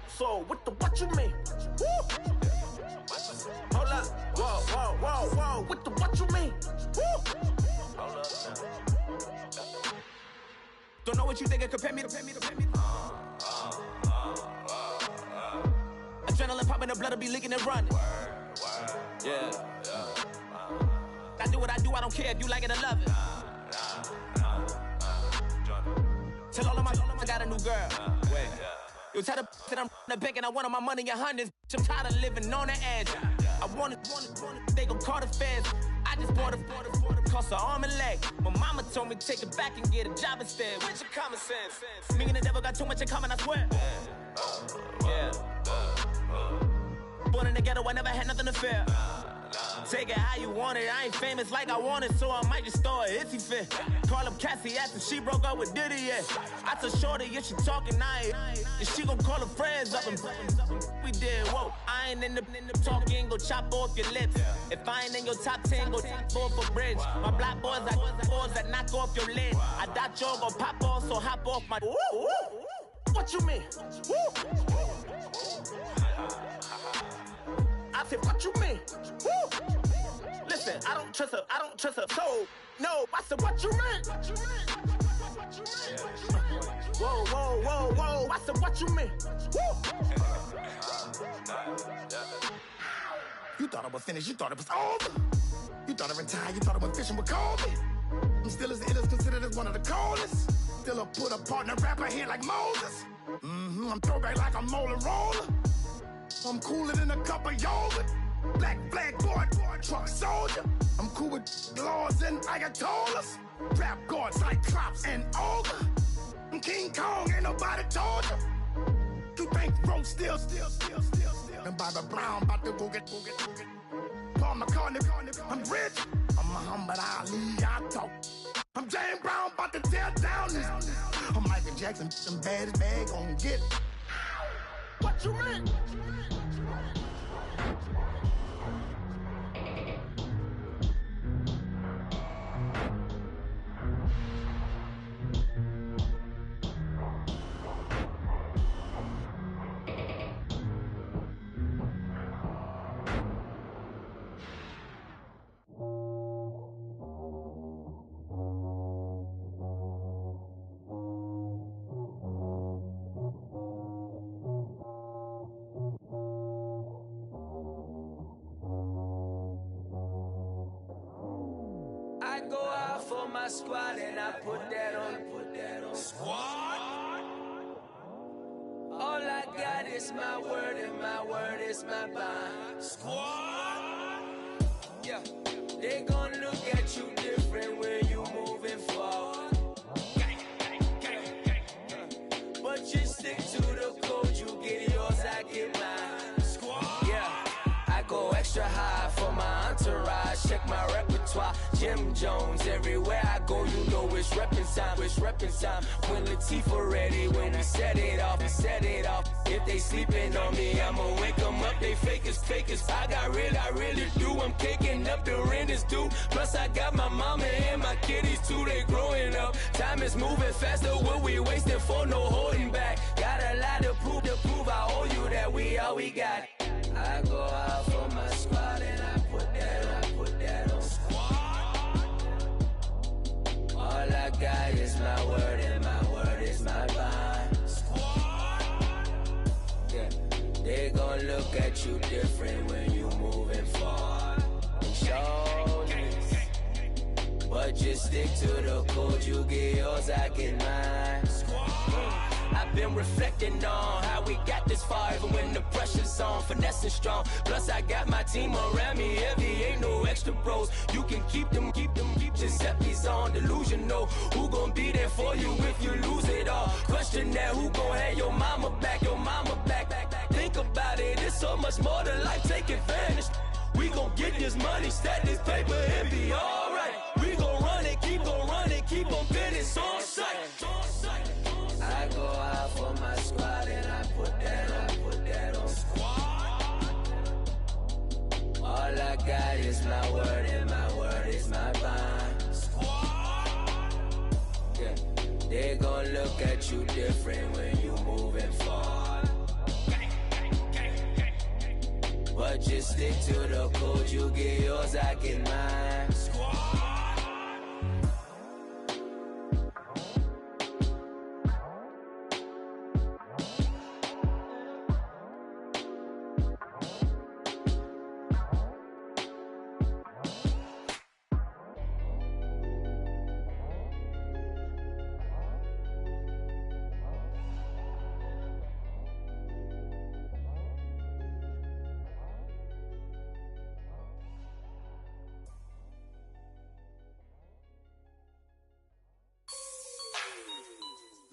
so what you mean? Woo! Hold up, whoa, what you mean? Woo! Hold up now. Don't know what you think, compare me to. Adrenaline popping, the blood will be leaking and running. Yeah. I do what I do, I don't care if you like it or love it. Tell all of my I got a new girl. Wait. You tell the that I'm the bank and I want all my money in hundreds. I'm tired of living on the edge. I want it, they gon' call the feds. I just bought a cost an arm and leg. My mama told me take it back and get a job instead. Where's your common sense? Me and the devil got too much in common, I swear. Yeah. Born in the ghetto, I never had nothing to fear. Take it how you want it. I ain't famous like I want it, so I might just throw it if he fit. Call up Cassie after she broke up with Diddy, yeah. I told Shorty, yeah, she talking, and she gon' call her friends up and we did, whoa. I ain't in the talking, go chop off your lips. If I ain't in your top 10, go top 4 for bridge. My black boys, I got boys that knock off your lid. I doubt y'all gon' pop off, so hop off my. What you mean? I said, what you mean? Woo! Listen, I don't trust her, so, no, I said, what you mean? Whoa, I said, what you mean? Woo! You thought I was finished, you thought it was over. You thought I retired, you thought I went fishing with Kobe. I'm still as ill as considered as one of the coldest. Still a put a partner rapper here like Moses. I'm throwback like a molar roller. I'm cooler than a cup of yogurt. Black flag boy, truck soldier. I'm cool with laws and Ayatollahs. Rap gods like Cyclops and Ogre. I'm King Kong, ain't nobody told you. You think Rome still. And Bobby Brown about to go get. Paul McCartney, I'm rich. I'm Muhammad Ali, I talk. I'm James Brown, about to tear down this. I'm Michael Jackson, some baddest bag gon' get it. What you mean? My squad and I put that on squad. All I got is my word and my word is my bond. Squad. Yeah, they gon' look at you different when you moving forward. But you stick to the code, you get yours, I get mine. Squad. Yeah, I go extra high for my entourage. Check my repertoire. Jim Jones, everywhere I go, you know it's reppin' time. When Latifah ready, when we set it off. If they sleeping on me, I'ma wake them up, they fakers. I really do, I'm caking up, the rent is due. Plus I got my mama and my kiddies too, they growing up. Time is moving faster, what we wasting for, no holding back. Got a lot to prove, I owe you that we all we got. I go out for my squad and I put that on. All I got is my word and my word is my bond. Yeah, they gon' look at you different when you moving forward. Shoulders, but just stick to the code. You get yours, I get mine. I've been reflecting on how we got this far, even when the pressure's on, finessing strong. Plus I got my team around me heavy, ain't no extra bros. You can keep them, Giuseppe's on delusional. Who gon' be there for you if you lose it all? Question that, who gon' have your mama back, Think about it, it's so much more to life, take advantage. We gon' get this money, stack this paper, and be alright. We gon' run it, keep on finish on sight. I go out for my squad and I put that on squad. All I got is my word and my word is my bond. Squad. Yeah. They gon' look at you different when you moving forward. But just stick to the code, you get yours, I get mine. Squad.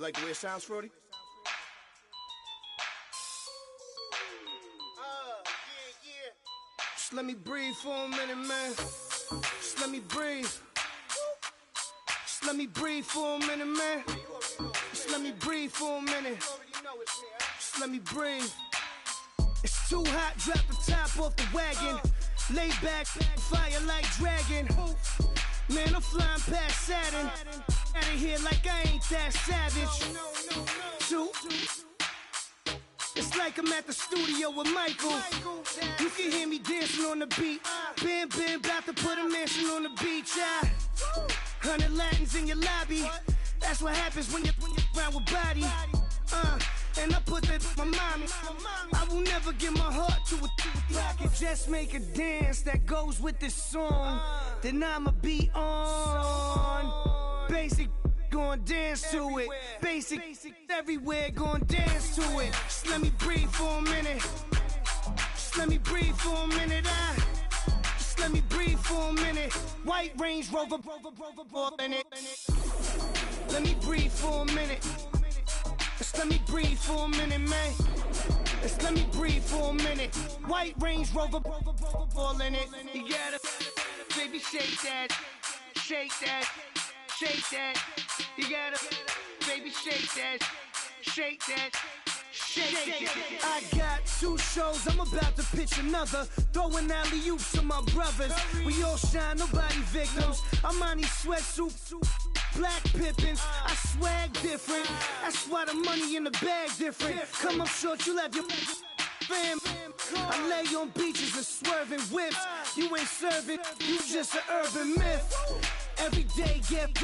Like the way it sounds, Frody? Just let me breathe for a minute, man. Just let me breathe. Just let me breathe for a minute, man. Just let me breathe for a minute. Just let me breathe. It's too hot, drop the top off the wagon. Lay back, fire like dragon. Man, I'm flying past Saturn. Out of here like I ain't that savage. Two. It's like I'm at the studio with Michael. You can hear me dancing on the beat. Bam, about to put a mansion on the beach. 100 Latins in your lobby. That's what happens when you're around with body. And I put that my mommy. I will never give my heart to it. I can just make a dance that goes with this song. Then I'ma be on. Basic, gon' dance to it. Basic, everywhere, gon' dance to it. Just let me breathe for a minute. Just let me breathe for a minute. Just let me breathe for a minute. White Range Rover, in it. Let me breathe for a minute. Just let me breathe for a minute, man. Just let me breathe for a minute. White Range Rover, all in it. You gotta, baby, shake that, shake that, shake that. You gotta, baby, shake that, shake that. Shake. I got 2 shows, I'm about to pitch another. Throwing alley-oops to my brothers. We all shine, nobody victims. I'm on these sweatsuits, black pippins. I swag different. That's why the money in the bag different. Come up short, you have your fam. I lay on beaches and swerving whips. You ain't serving, you just an urban myth. Every day, get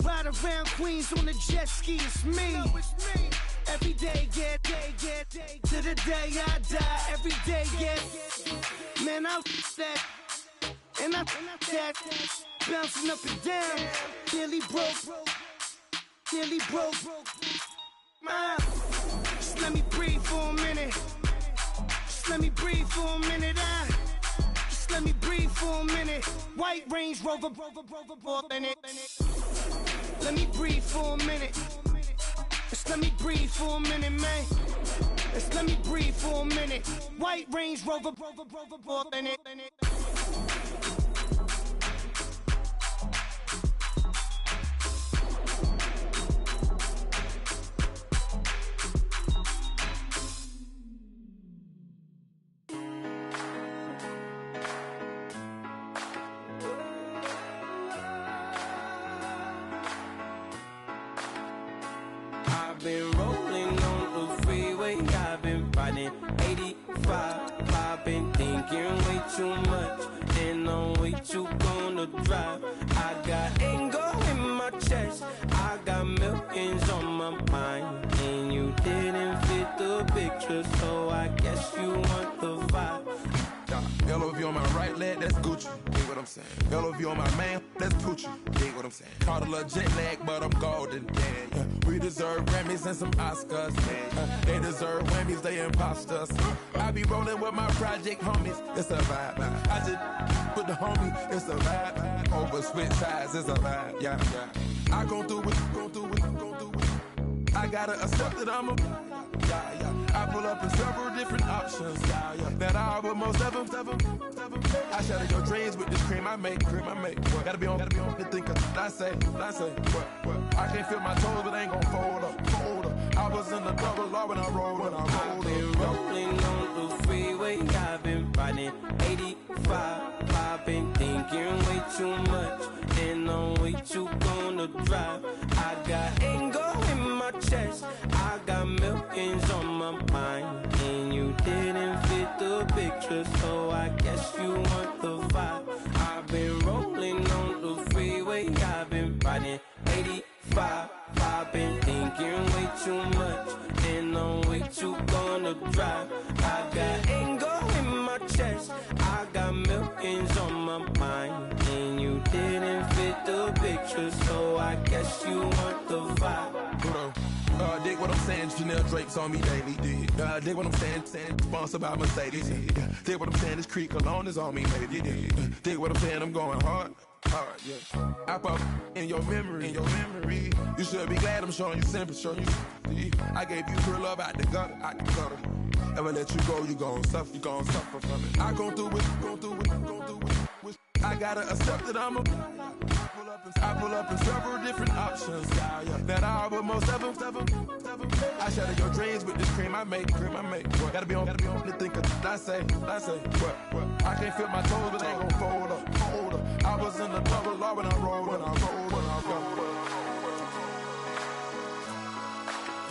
ride around Queens on a jet ski, it's me. Every day, get to the day I die. Every day, get man, I that and I that bouncing up and down. Nearly broke. Just let me breathe for a minute. Just let me breathe for a minute. Just let me breathe for a minute. White Range Rover, in it. Let me breathe for a minute. Just let me breathe for a minute, man. Just let me breathe for a minute. White Range Rover, in it. I've been rolling on the freeway, I've been riding 85. I've been thinking way too much, and I'm way too gonna drive. I got anger in my chest, I got millions on my mind, and you didn't fit the picture, so I guess you want the vibe. Yellow, if you on my right leg, that's Gucci. what I'm saying? LOV on my man, that's Poochie. Dig what I'm saying? Caught a little jet lag, but I'm golden. Yeah. We deserve Grammys and some Oscars. They deserve whammies, they imposters. I be rolling with my project homies, it's a vibe. I just with the homie, it's a vibe. Over switch sides, it's a vibe. Yeah. I gon' do it. I gotta accept that I'm a. I pull up in several different options. That I would most ever. I shatter your dreams with this cream I make. What? Gotta be on the thinker. I say. What? I can't feel my toes, but ain't gon' fold up. I was in the double law when I rolled. I've been rolling on the freeway. I've been riding 85. I've been thinking way too much, and I'm way too gonna drive. I got anger in my chest. I got millions on my mind, and you didn't fit the picture, so I guess you want the vibe. I've been rolling on the freeway. I've been riding 85. I've been thinking way too much, and I'm way too gonna drive. I got anger in my chest. I got millions on my mind, and you didn't fit the picture, so I guess you want the vibe. Dig what I'm saying, Chanel drapes on me daily. Dig what I'm saying, sponsored by Mercedes. Dig what I'm saying, this Creek Cologne is on me, baby. Dig what I'm saying, I'm going hard, yeah. I pop in your memory. You should be glad I'm showing you sympathy. I gave you real love out the gutter. Ever let you go, you gon' suffer from it. I gon' do it. I gotta accept that I'm a. I pull up in several different options. That I would most ever. I shatter your dreams with this cream I make. What? Gotta be on the thinker. I say. What? I can't feel my toes, but ain't gon' fold up. I was in the double law when I rolled.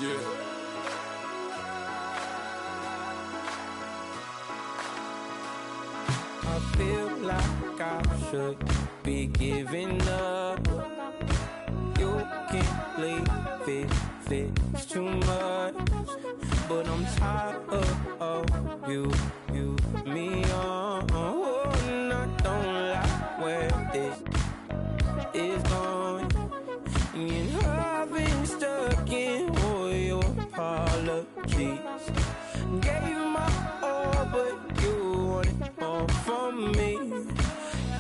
Yeah. I feel like I should be giving up. You can't leave it's too much. But I'm tired of you, me on. And I don't like where this is going. And I've been stuck in all your apologies. Gave my all, but you want it all from me.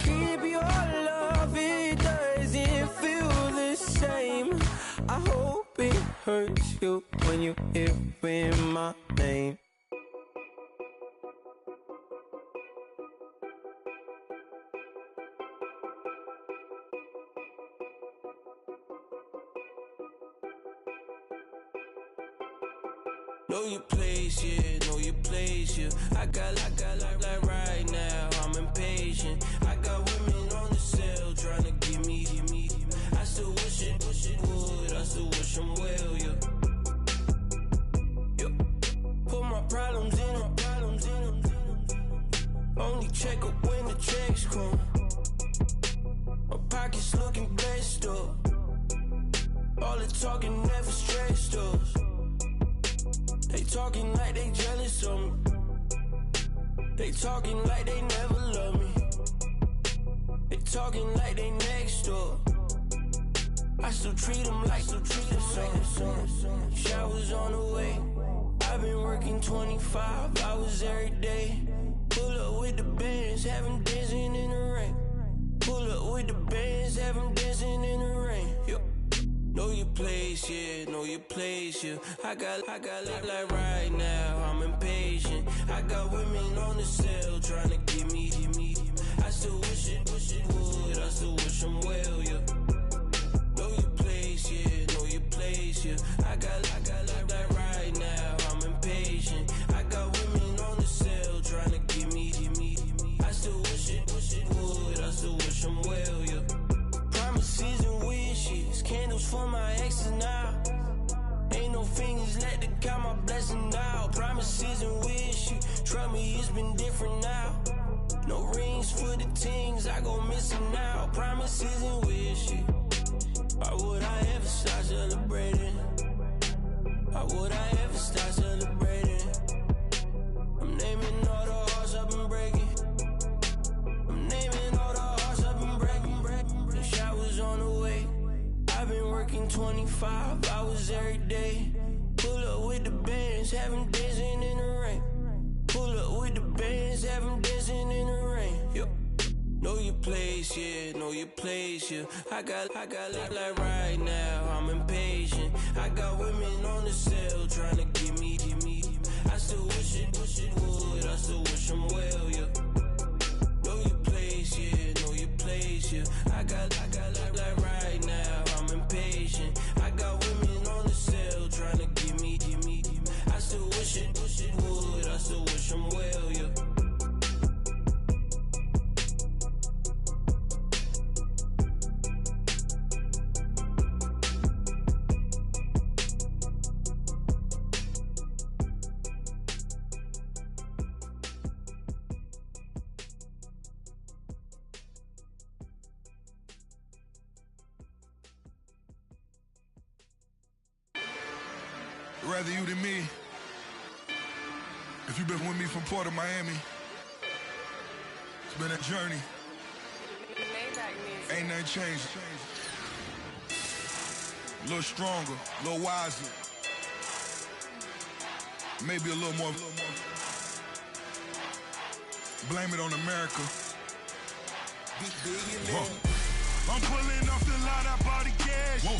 Keep your love, it doesn't feel the same. I hope it hurts you when you hear my name. Know your place, yeah, know your place, yeah. I got like right now, I'm impatient. I got women on the cell trying to give me. I still wish it would, I still wish I'm well, yeah. Put my problems in them. Only check up when the checks come. My pockets looking blessed up. All the talking never stressed us. They talking like they jealous of me. They talking like they never love me. They talking like they next door. I still treat them like so. Showers on the way. I've been working 25 hours every day. Pull up with the bands, have them dancing in the rain. Pull up with the bands, have them dancing in the rain. Yo. Know your place, yeah, know your place, yeah. I got like right now, I'm impatient. I got women on the cell trying to give me. I still wish it would, I still wish I'm well, yeah. Know your place, yeah, know your place, yeah. I got like right now, I'm impatient. I got women on the cell trying to give me. I still wish it would, I still wish I'm well, yeah. Promises and wishes, candles for my exes now. Ain't no fingers let to count my blessing now. Promises and wishes, trust me, it's been different now. No rings for the things, I go missing now. Promises and wishes, why would I ever start celebrating? Why would I ever start celebrating? I'm naming all the hearts I've been breaking. I'm naming all the hearts working 25 hours every day. Pull up with the bands, have them dancing in the rain. Pull up with the bands, have them dancing in the rain. Yo. Know your place, yeah, know your place, yeah. I got like right now, I'm impatient. I got women on the cell trying to give me. I still wish it would, I still wish them well, yeah. Know your place, yeah, know your place, yeah. I got like right now, I'm impatient. I got women on the cell trying to give me. I still wish it would, I still wish them well, yeah. Rather you than me. If you've been with me from Port of Miami, it's been a journey. Ain't nothing changed. A little stronger, a little wiser. Maybe a little more. Blame it on America. I'm pulling off the lot, I bought the cash. Whoa.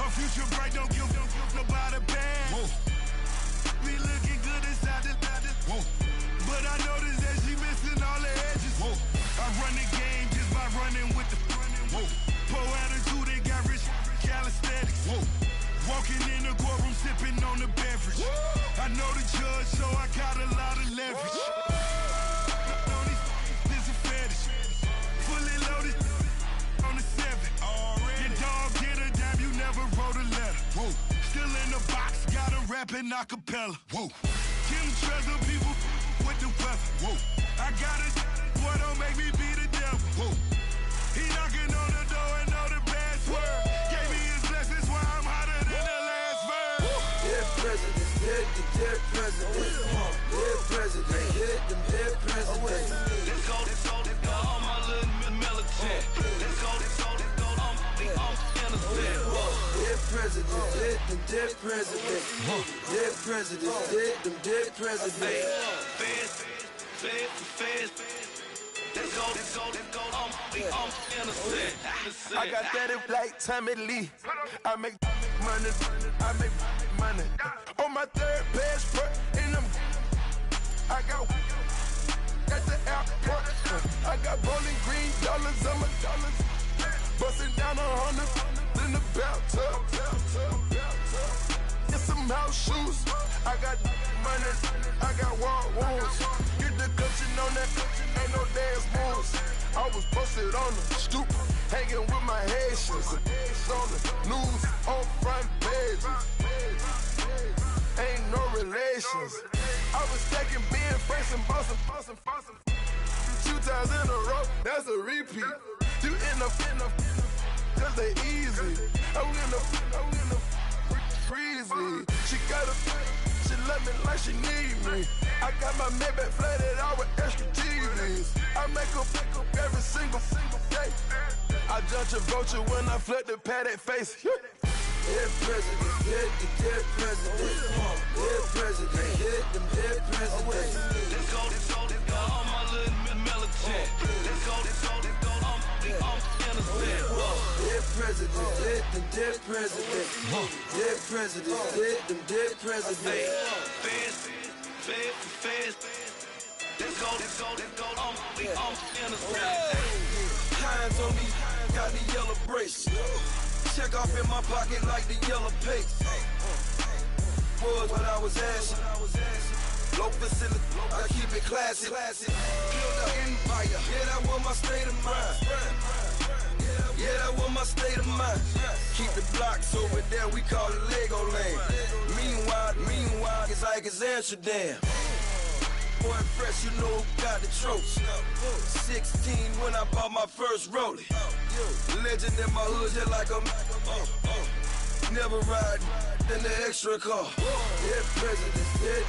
Her future bright, don't give nobody bad. Whoa. Be looking good inside the whoa. But I noticed that she missing all the edges. Whoa. I run the game just by running with the whoa. Poor attitude, they got rich calisthenics. Whoa. Walking in the courtroom, sipping on the beverage. Whoa. I know the judge, so I got a lot of leverage. This a fetish. Fully loaded on the 7. Your dog get a dime, you never wrote a letter. Whoa. Still in the box, got a rapping acapella. Whoa. Kim treasure people with the weather. Whoa. I got it, boy, don't make me be the devil. Whoa. He knocking on the door and know the password. Gave me his blessings while I'm hotter than the last verse. Dead presidents, dead presidents. Dead presidents, dead presidents. Let's go, all my little militant. Let's go, I'm innocent. Dead presidents, dead presidents. Dead presidents, dead presidents. Feds. Let's go, I'm innocent. I got that if like Tommy Lee. I make money. On my third passport, and I got at the airport. I got bowling green dollars on my dollars. Busting down 100 in the bathtub. Get some house shoes. I got money. I got war wounds. Get the coaching on that. Ain't no dance moves. I was posted on the stoop, hanging with my Haitians. On the news, on front pages. Ain't no relations. I was stacking being Franks and Boston. 2 times in a row, that's a repeat. You end up, cause they easy. I'm in the freezy. She love me like she need me. I got my Maybach flooded out with extra TVs. I make up every single day. I judge a vulture when I flood the Paddock face. Dead presidents, dead presidents. Dead presidents, dead presidents. Let's go, all my little militant. Let's go, I'm innocent. Dead presidents, dead presidents. Dead presidents, dead presidents. Feds. Let's go, I'm innocent. Hands on me, got the yellow brace. Check off in my pocket like the yellow paste. Was what I was asking. Low facility, I keep it classy. Build an empire, yeah, that was my state of mind. Yeah, that was my state of mind. Keep the blocks over there, we call it Lego land. Meanwhile, it's like it's Amsterdam. Boy, fresh, you know who got the tropes. 16 when I bought my first rollie. Legend in my hood, just like a never ride in the extra car. Dead presidents, dead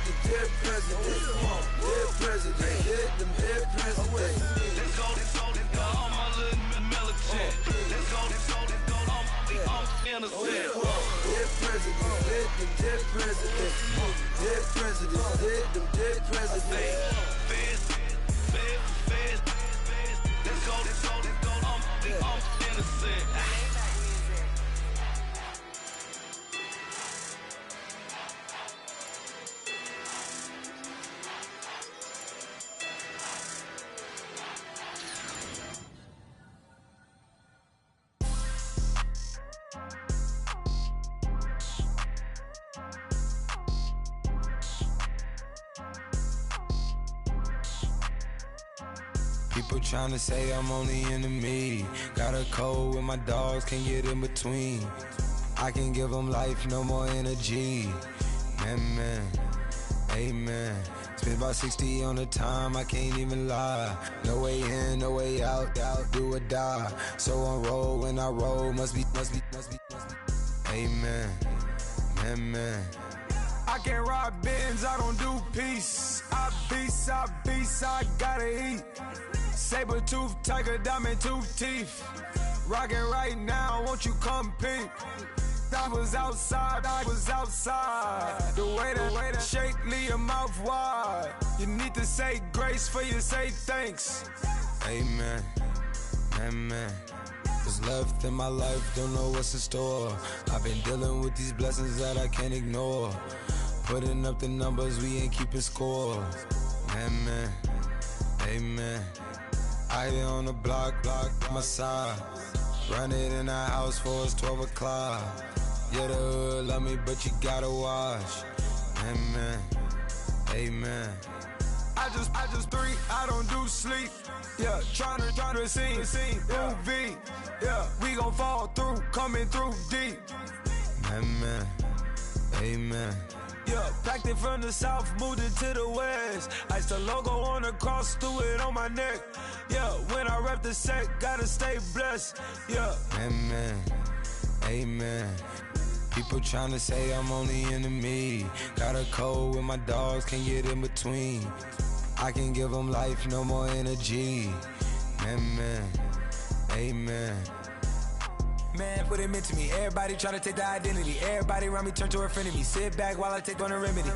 presidents. Dead presidents, dead presidents. Let's go, all my little militant. Let's go, innocent. Dead presidents, dead them dead presidents. Dead presidents, dead them dead presidents. Let's go, I'm innocent. People tryna say I'm only enemy. Got a code with my dogs, can't get in between. I can give them life, no more energy. Man, amen. Spent about 60 on the time, I can't even lie. No way in, no way out, do or die. So on roll, when I roll, must be. Amen, man. I can't ride Benz, I don't do peace. I beast, I gotta eat. Saber tooth, tiger, diamond tooth teeth. Rockin' right now, won't you come peep? I was outside. The way that shake, leave your mouth wide. You need to say grace for you say thanks. Amen, amen. What's left in my life, don't know what's in store. I've been dealing with these blessings that I can't ignore. Putting up the numbers, we ain't keeping score. Amen, amen. I be on the block, my side. Run it in the house for it's 12 o'clock. Yeah, the hood love me, but you gotta watch. Amen, amen. I just three, I don't do sleep. Yeah, tryna see, UV. Yeah, we gon' fall through, coming through deep. Amen, amen. Yeah, packed it from the south, moved it to the west. Iced the logo on the cross, threw it on my neck. Yeah, when I rep the set, gotta stay blessed. Yeah, amen, amen. People tryna say I'm only enemy. Got a code with my dogs, can't get in between. I can give them life, no more energy. Amen, amen. Man, what it meant to me. Everybody try to take the identity. Everybody around me turn to a friend of me. Sit back while I take on the remedy.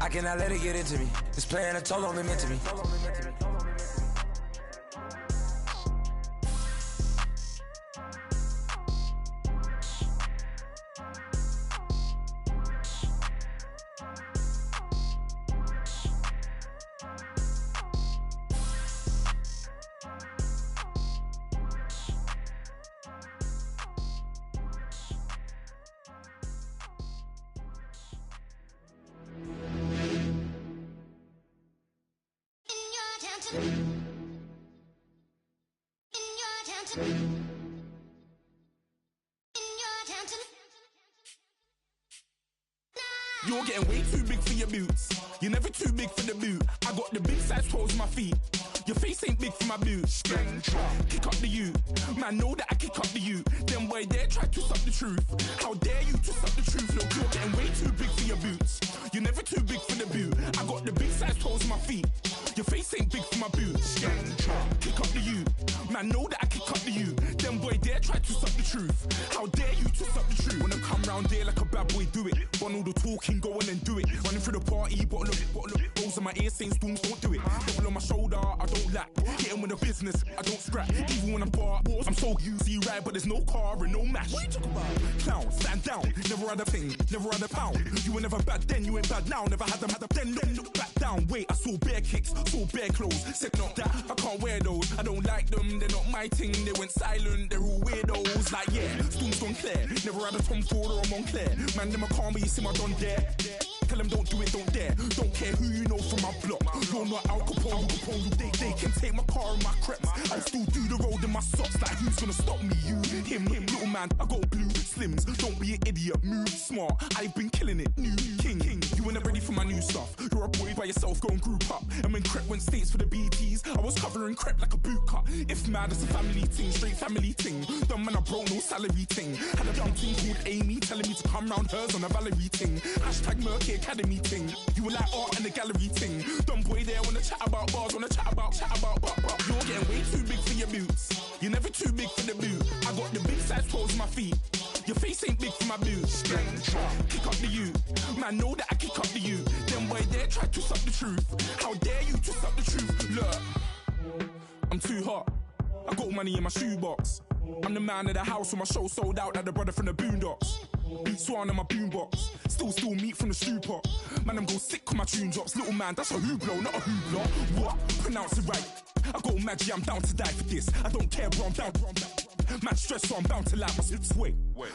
I cannot let it get into me. This playing a toll only meant to me. You're getting way too big for your boots. You're never too big for the boot. I got the big size toes on my feet. Your face ain't big for my boots. Kick up the you. Man, know that I kick up the you. Them boy there try to suck the truth. How dare you to suck the truth? Look, you're getting way too big for your boots. You're never too big for the boot. I got the big size toes on my feet. Your face ain't big for my boots. Kick up the you. Man, know that I kick up the you. Them boy there try to suck the truth. How dare you to suck the truth? Wanna come round there like a bad boy, do it. Want all the talking, go on and do it. Running through the party, bottle up. Rolls in my ear saying storms, don't do it. Devil on my shoulder, I don't lack. Hitting with the business, I don't scrap. Even when I'm bar, I'm so easy ride, but there's no car and no match. What you talking about? Clown, stand down. Never had a thing, never had a pound. You were never bad then, you ain't bad now. Never had them, then look back down. Wait, I saw bare kicks, saw bare clothes. Said not that, I can't wear those. I don't like them, they're not my thing. They went silent, they're all weirdos. Like yeah, storms gone clear. Never had a Tom Ford or a Montclair. Man, them a call me, you see my done there. Tell them don't do it, don't dare. Don't care who you know from my block. You're not Al Capone, they can take my car and my creps. I'll still do the road in my socks. Like who's gonna stop me? You, him, little man. I got blue slims. Don't be an idiot, move smart. I've been killing it, new king. You were never ready for my new stuff. You're a boy by yourself, go and group up. And when Crep went states for the BTs, I was covering Crep like a boot cut. If mad, it's a family ting, straight family ting. Dumb man, I broke no salary ting. Had a young ting called Amy telling me to come round hers on a Valerie ting. Hashtag Murky Academy ting. You were like art and the gallery ting. Dumb boy there wanna chat about bars, wanna chat about. You're getting way too big for your boots. You're never too big for the boot. I got the big size toes on my feet. Your face ain't big for my boots. Kick up the you. Man, know that I kick up the you. Them boy there try to suck the truth. How dare you to suck the truth? Look, I'm too hot. I got money in my shoebox. I'm the man of the house when my show sold out like the brother from the Boondocks. Beat Swan in my boombox. Still meat from the stew pot. Man, I'm go sick when my tune drops. Little man, that's a hoopla, not a hoopla. What? Pronounce it right. I got magic, I'm down to die for this. I don't care, bro, I'm down. Man, stress, so I'm bound to lie my slips. Wait,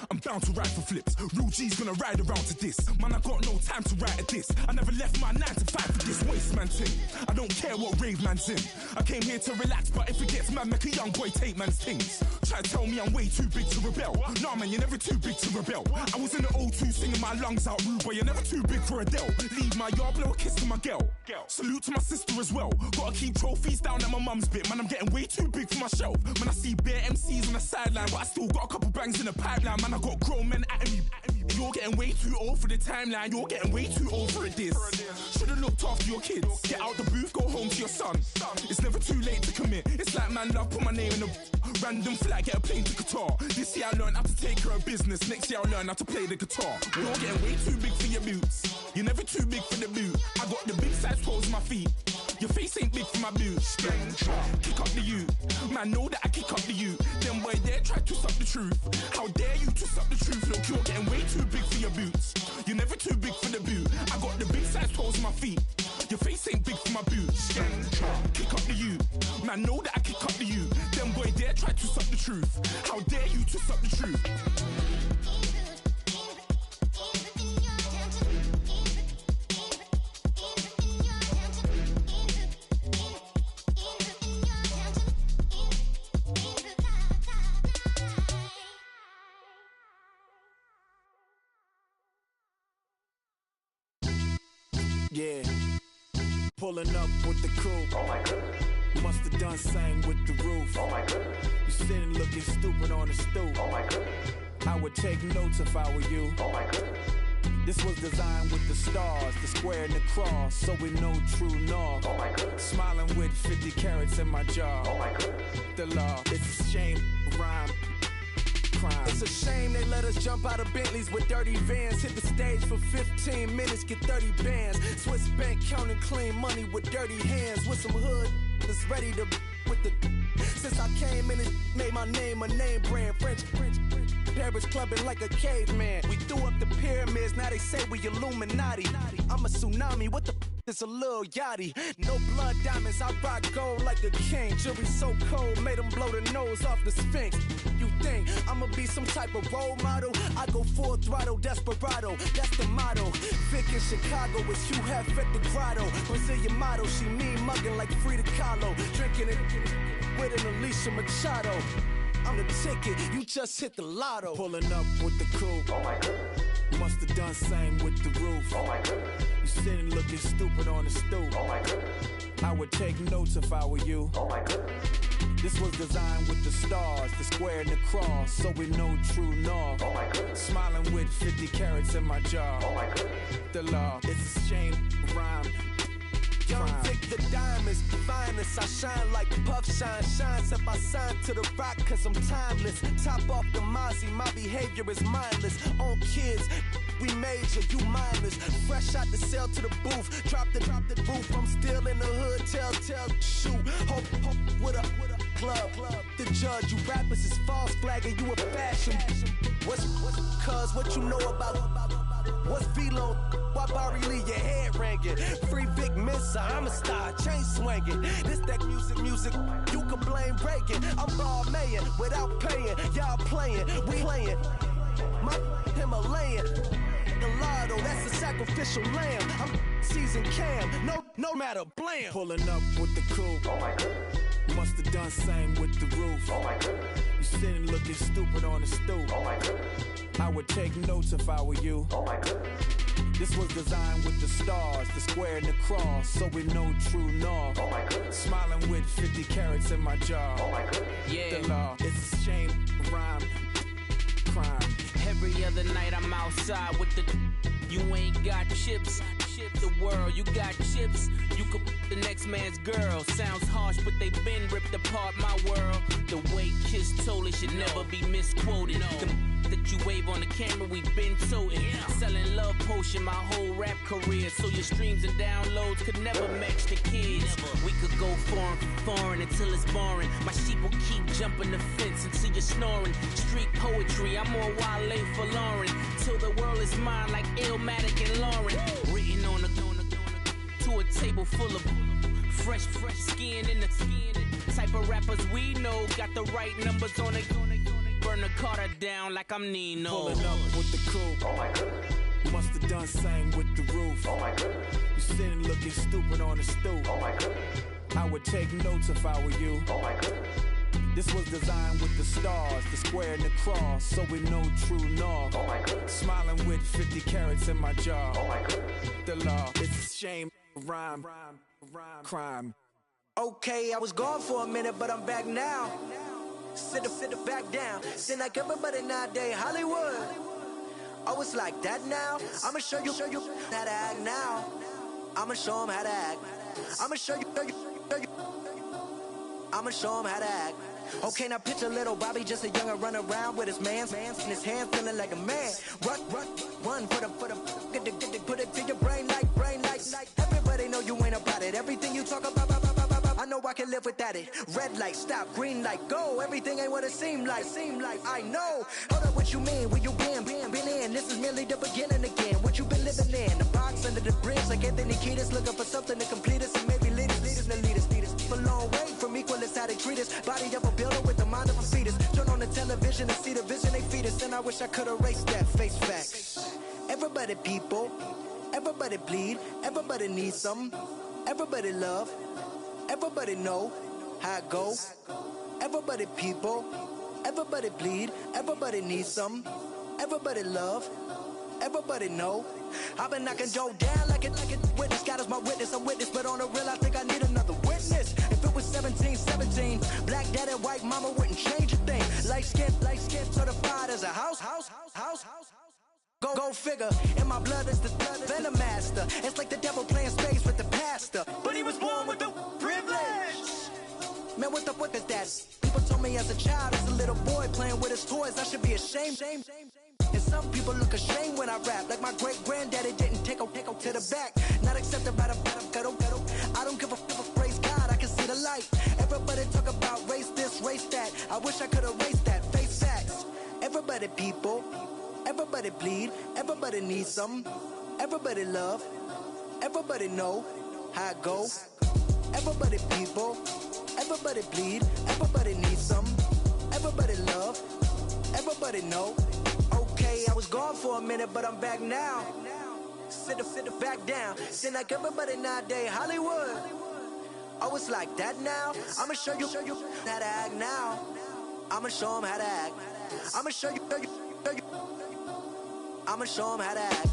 I'm bound to ride for flips. Real G's gonna ride around to this. Man, I got no time to write at this. I never left my 9 to 5 for this waste man thing. I don't care what rave man's in. I came here to relax, but if it gets mad, make a young boy take man's things. Try to tell me I'm way too big to rebel. Nah, man, you're never too big to rebel. I was in the O2 singing my lungs out, rude, but you're never too big for Adele. Leave my yard, blow a kiss to my girl. Salute to my sister as well. Gotta keep trophies down at my mum's bit. Man, I'm getting way too big for my shelf. Man, I see bare MCs on the sideline, but I still got a couple bangs in the pipeline. Man, I got grown men at me. You're getting way too old for the timeline. You're getting way too old for a diss. Should've looked after your kids. Get out the booth, go home to your son. It's never too late to commit. It's like man love, put my name in a random flight, get a plane to Qatar. This year I learned how to take care of business. Next year I'll learn how to play the guitar. You're getting way too big for your boots. You're never too big for the boot. I got the big size toes on my feet. Your face ain't big for my boots. Kick up the you. Man, know that I kick up the you. Them boy there try to suck the truth. How dare you to suck the truth? Look, you're getting way too big for your boots. You're never too big for the boot. I got the big size toes on my feet. Your face ain't big for my boots. Kick up the you. Man, know that I kick up the you. Them boy there try to suck the truth. How dare you to suck the truth? Yeah, pulling up with the coupe. Oh my goodness. Must have done same with the roof. Oh my goodness. You sitting looking stupid on the stoop. Oh my goodness. I would take notes if I were you. Oh my goodness. This was designed with the stars, the square and the cross, so we know true north. Oh my goodness. Smiling with 50 carats in my jaw. Oh my goodness. The law, it's a shame, rhyme. Crime. It's a shame they let us jump out of Bentleys with dirty vans. Hit the stage for 15 minutes, get 30 bands. Swiss bank counting clean money with dirty hands. With some hood that's ready to with the. Since I came in and made my name a name brand. French. Paris clubbing like a caveman. We threw up the pyramids, now they say we Illuminati. I'm a tsunami, what the it's a little yachty. No blood diamonds, I rock gold like a king. Jury so cold, made them blow the nose off the Sphinx. You think I'ma be some type of role model? I go full throttle, desperado, that's the motto. Vic in Chicago is Hugh Hef at the grotto. Brazilian model, she mean mugging like Frida Kahlo. Drinking it with an Alicia Machado. I'm the ticket, you just hit the lotto. Pulling up with the coupe. Oh my goodness. Must have done same with the roof. Oh my goodness. You sitting looking stupid on the stoop. Oh my goodness. I would take notes if I were you. Oh my goodness. This was designed with the stars, the square and the cross, so we know true north. Oh my goodness. Smiling with 50 carats in my jaw. Oh my goodness. The law, it's a shame, rhyme. Young Vic, the diamonds, the finest. I shine like puff shine, shines up. I sign to the rock cause I'm timeless. Top off the Mozzie, my behavior is mindless. On kids, we major, you mindless. Fresh out the cell to the booth, drop the booth. I'm still in the hood, tell, shoot. Hope with a club. The judge, you rappers is false flagging, you a fashion. What's cuz, what you know about? What's Velo? Why Barry Lee, your head ringing? Free Vic Mensa, I'm a star, chain swinging. This that music, you can blame Reagan. I'm ball mayin' without paying. Y'all playing, we playing. My Himalayan. Gallardo, that's a sacrificial lamb. I'm seasoned cam, no matter, blam. Pulling up with the coupe. Oh my goodness. Must have done same with the roof. Oh my goodness. You sitting looking stupid on the stoop. Oh my goodness. I would take notes if I were you. Oh my goodness. This was designed with the stars, the square and the cross, so we know true north. Oh my goodness. Smiling with 50 carats in my jaw. Oh my goodness. Yeah. The law, it's a shame, rhyme, crime. Every other night I'm outside with the You ain't got chips, the world, you got chips. You could the next man's girl. Sounds harsh, but they been ripped apart my world. The way Kiss told it should never be misquoted. The that you wave on the camera, we been toting. Selling love potion my whole rap career. So your streams and downloads could never match the kids. We could go foreign until it's boring. My sheep will keep jumping the fence until you're snoring. Street poetry, I'm more Wale for Lauren. Till the world is mine like Illmatic and Lauren. Written on a to a table full of fresh skin in the type of rappers we know. Got the right numbers on it. Burn the Carter down like I'm Nino. Pulling up with the coupe. Oh my goodness. Must have done same with the roof. Oh my goodness. You sitting looking stupid on the stoop. Oh my goodness. I would take notes if I were you. Oh my goodness. This was designed with the stars, the square and the cross, so we know true north. Oh my goodness. Smiling with 50 carats in my jaw. Oh my goodness. The law, it's a shame, rhyme, crime. Okay, I was gone for a minute, but I'm back now. Sit back down. Seem like everybody nowadays, Hollywood. Oh, it's like that now? I'ma show you how to act now. I'ma show them how to act. I'ma show you. I'ma show them how to act. Okay, now picture little Bobby, just a youngin' run around with his man's in his hand, feeling like a man. Run for the put it to your brain like. Everybody know you ain't about it. Everything you talk about, I know I can live without it. Red light, stop, green light, go. Everything ain't what it seem like. I know. Hold up, what you mean? Where you been in? This is merely the beginning again. What you been living in? The box under the bridge, like Anthony Kiedis, looking for something to complete us and maybe lead us. A long way from equal is how they treat us. Body of a builder with the mind of a fetus. Turn on the television and see the vision they feed us. And I wish I could erase that face facts. Everybody people, everybody bleed, everybody needs some, everybody love, everybody know how it go. Everybody people, everybody bleed, everybody needs some, everybody love, everybody know. I've been knocking Joe down like a witness. God is my witness, I'm witness, but on the real I think I need another witness. If it was 17, black dad and white mama wouldn't change a thing. Light skin certified as a house. Go figure, in my blood is the venom master. It's like the devil playing space with the pastor. But he was born with the privilege. Man, what the fuck is that? People told me as a child, as a little boy playing with his toys, I should be ashamed. And some people look ashamed when I rap, like my great-granddaddy didn't take to the back. Not accepted by the ghetto. I don't give a praise God, I can see the light. Everybody talk about race this, race that. I wish I could erase that, face facts. Everybody people, everybody bleed, everybody needs some, everybody love, everybody know how it go. Everybody people, everybody bleed, everybody needs some, everybody love, everybody know. Okay, I was gone for a minute, but I'm back now. Sit back down. Seem like everybody nowadays, Hollywood. Oh, it's like that now? I'ma show you how to act now. I'ma show them how to act. I'ma show you. I'ma show them how to act.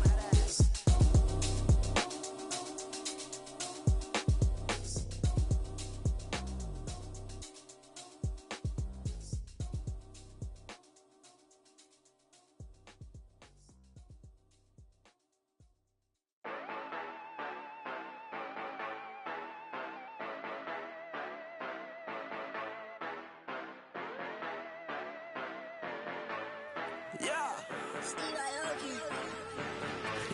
Yeah.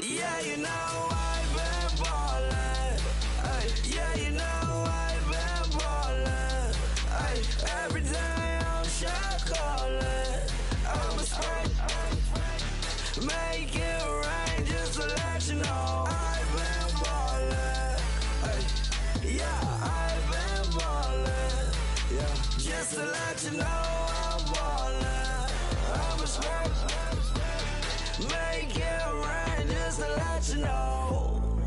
Yeah, you know I've been ballin'. Ay, yeah, you know I've been ballin'. Ay, every day I'm shot callin'. I'm a spray. Make it rain just to let you know I've been ballin'. Ay, yeah, I've been ballin'. Yeah, just to let you know I'm ballin'. I'm a spray. Make it rain just to let you know.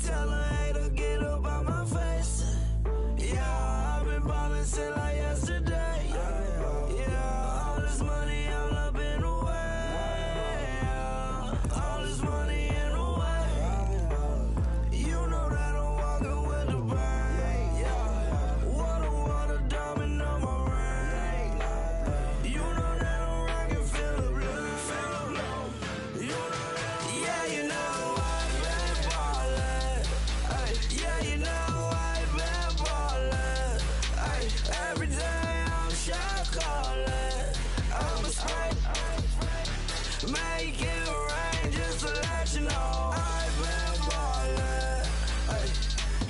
Tell a hater get up on my face. Yeah, I've been ballin' since like yesterday. Yeah, all this money all up in the way. All this money in the way. You know that I'm walking with the bank. Yeah, water diamond on my ring. You know that I'm rockin' feel the blue. You know that I'm Make it rain just to let you know I've been ballin'.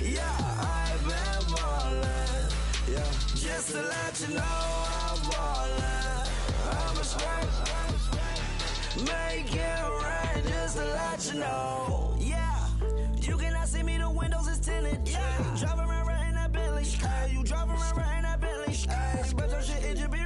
Yeah, I've been ballin'. Yeah, just to let you know I'm ballin'. I'm a straight. Make it rain just to let you know. Yeah, you cannot see me, the windows is tinted. Yeah, driving around right in that Bentley. Hey, you driving around right in that Bentley. Hey, but your shit, it just be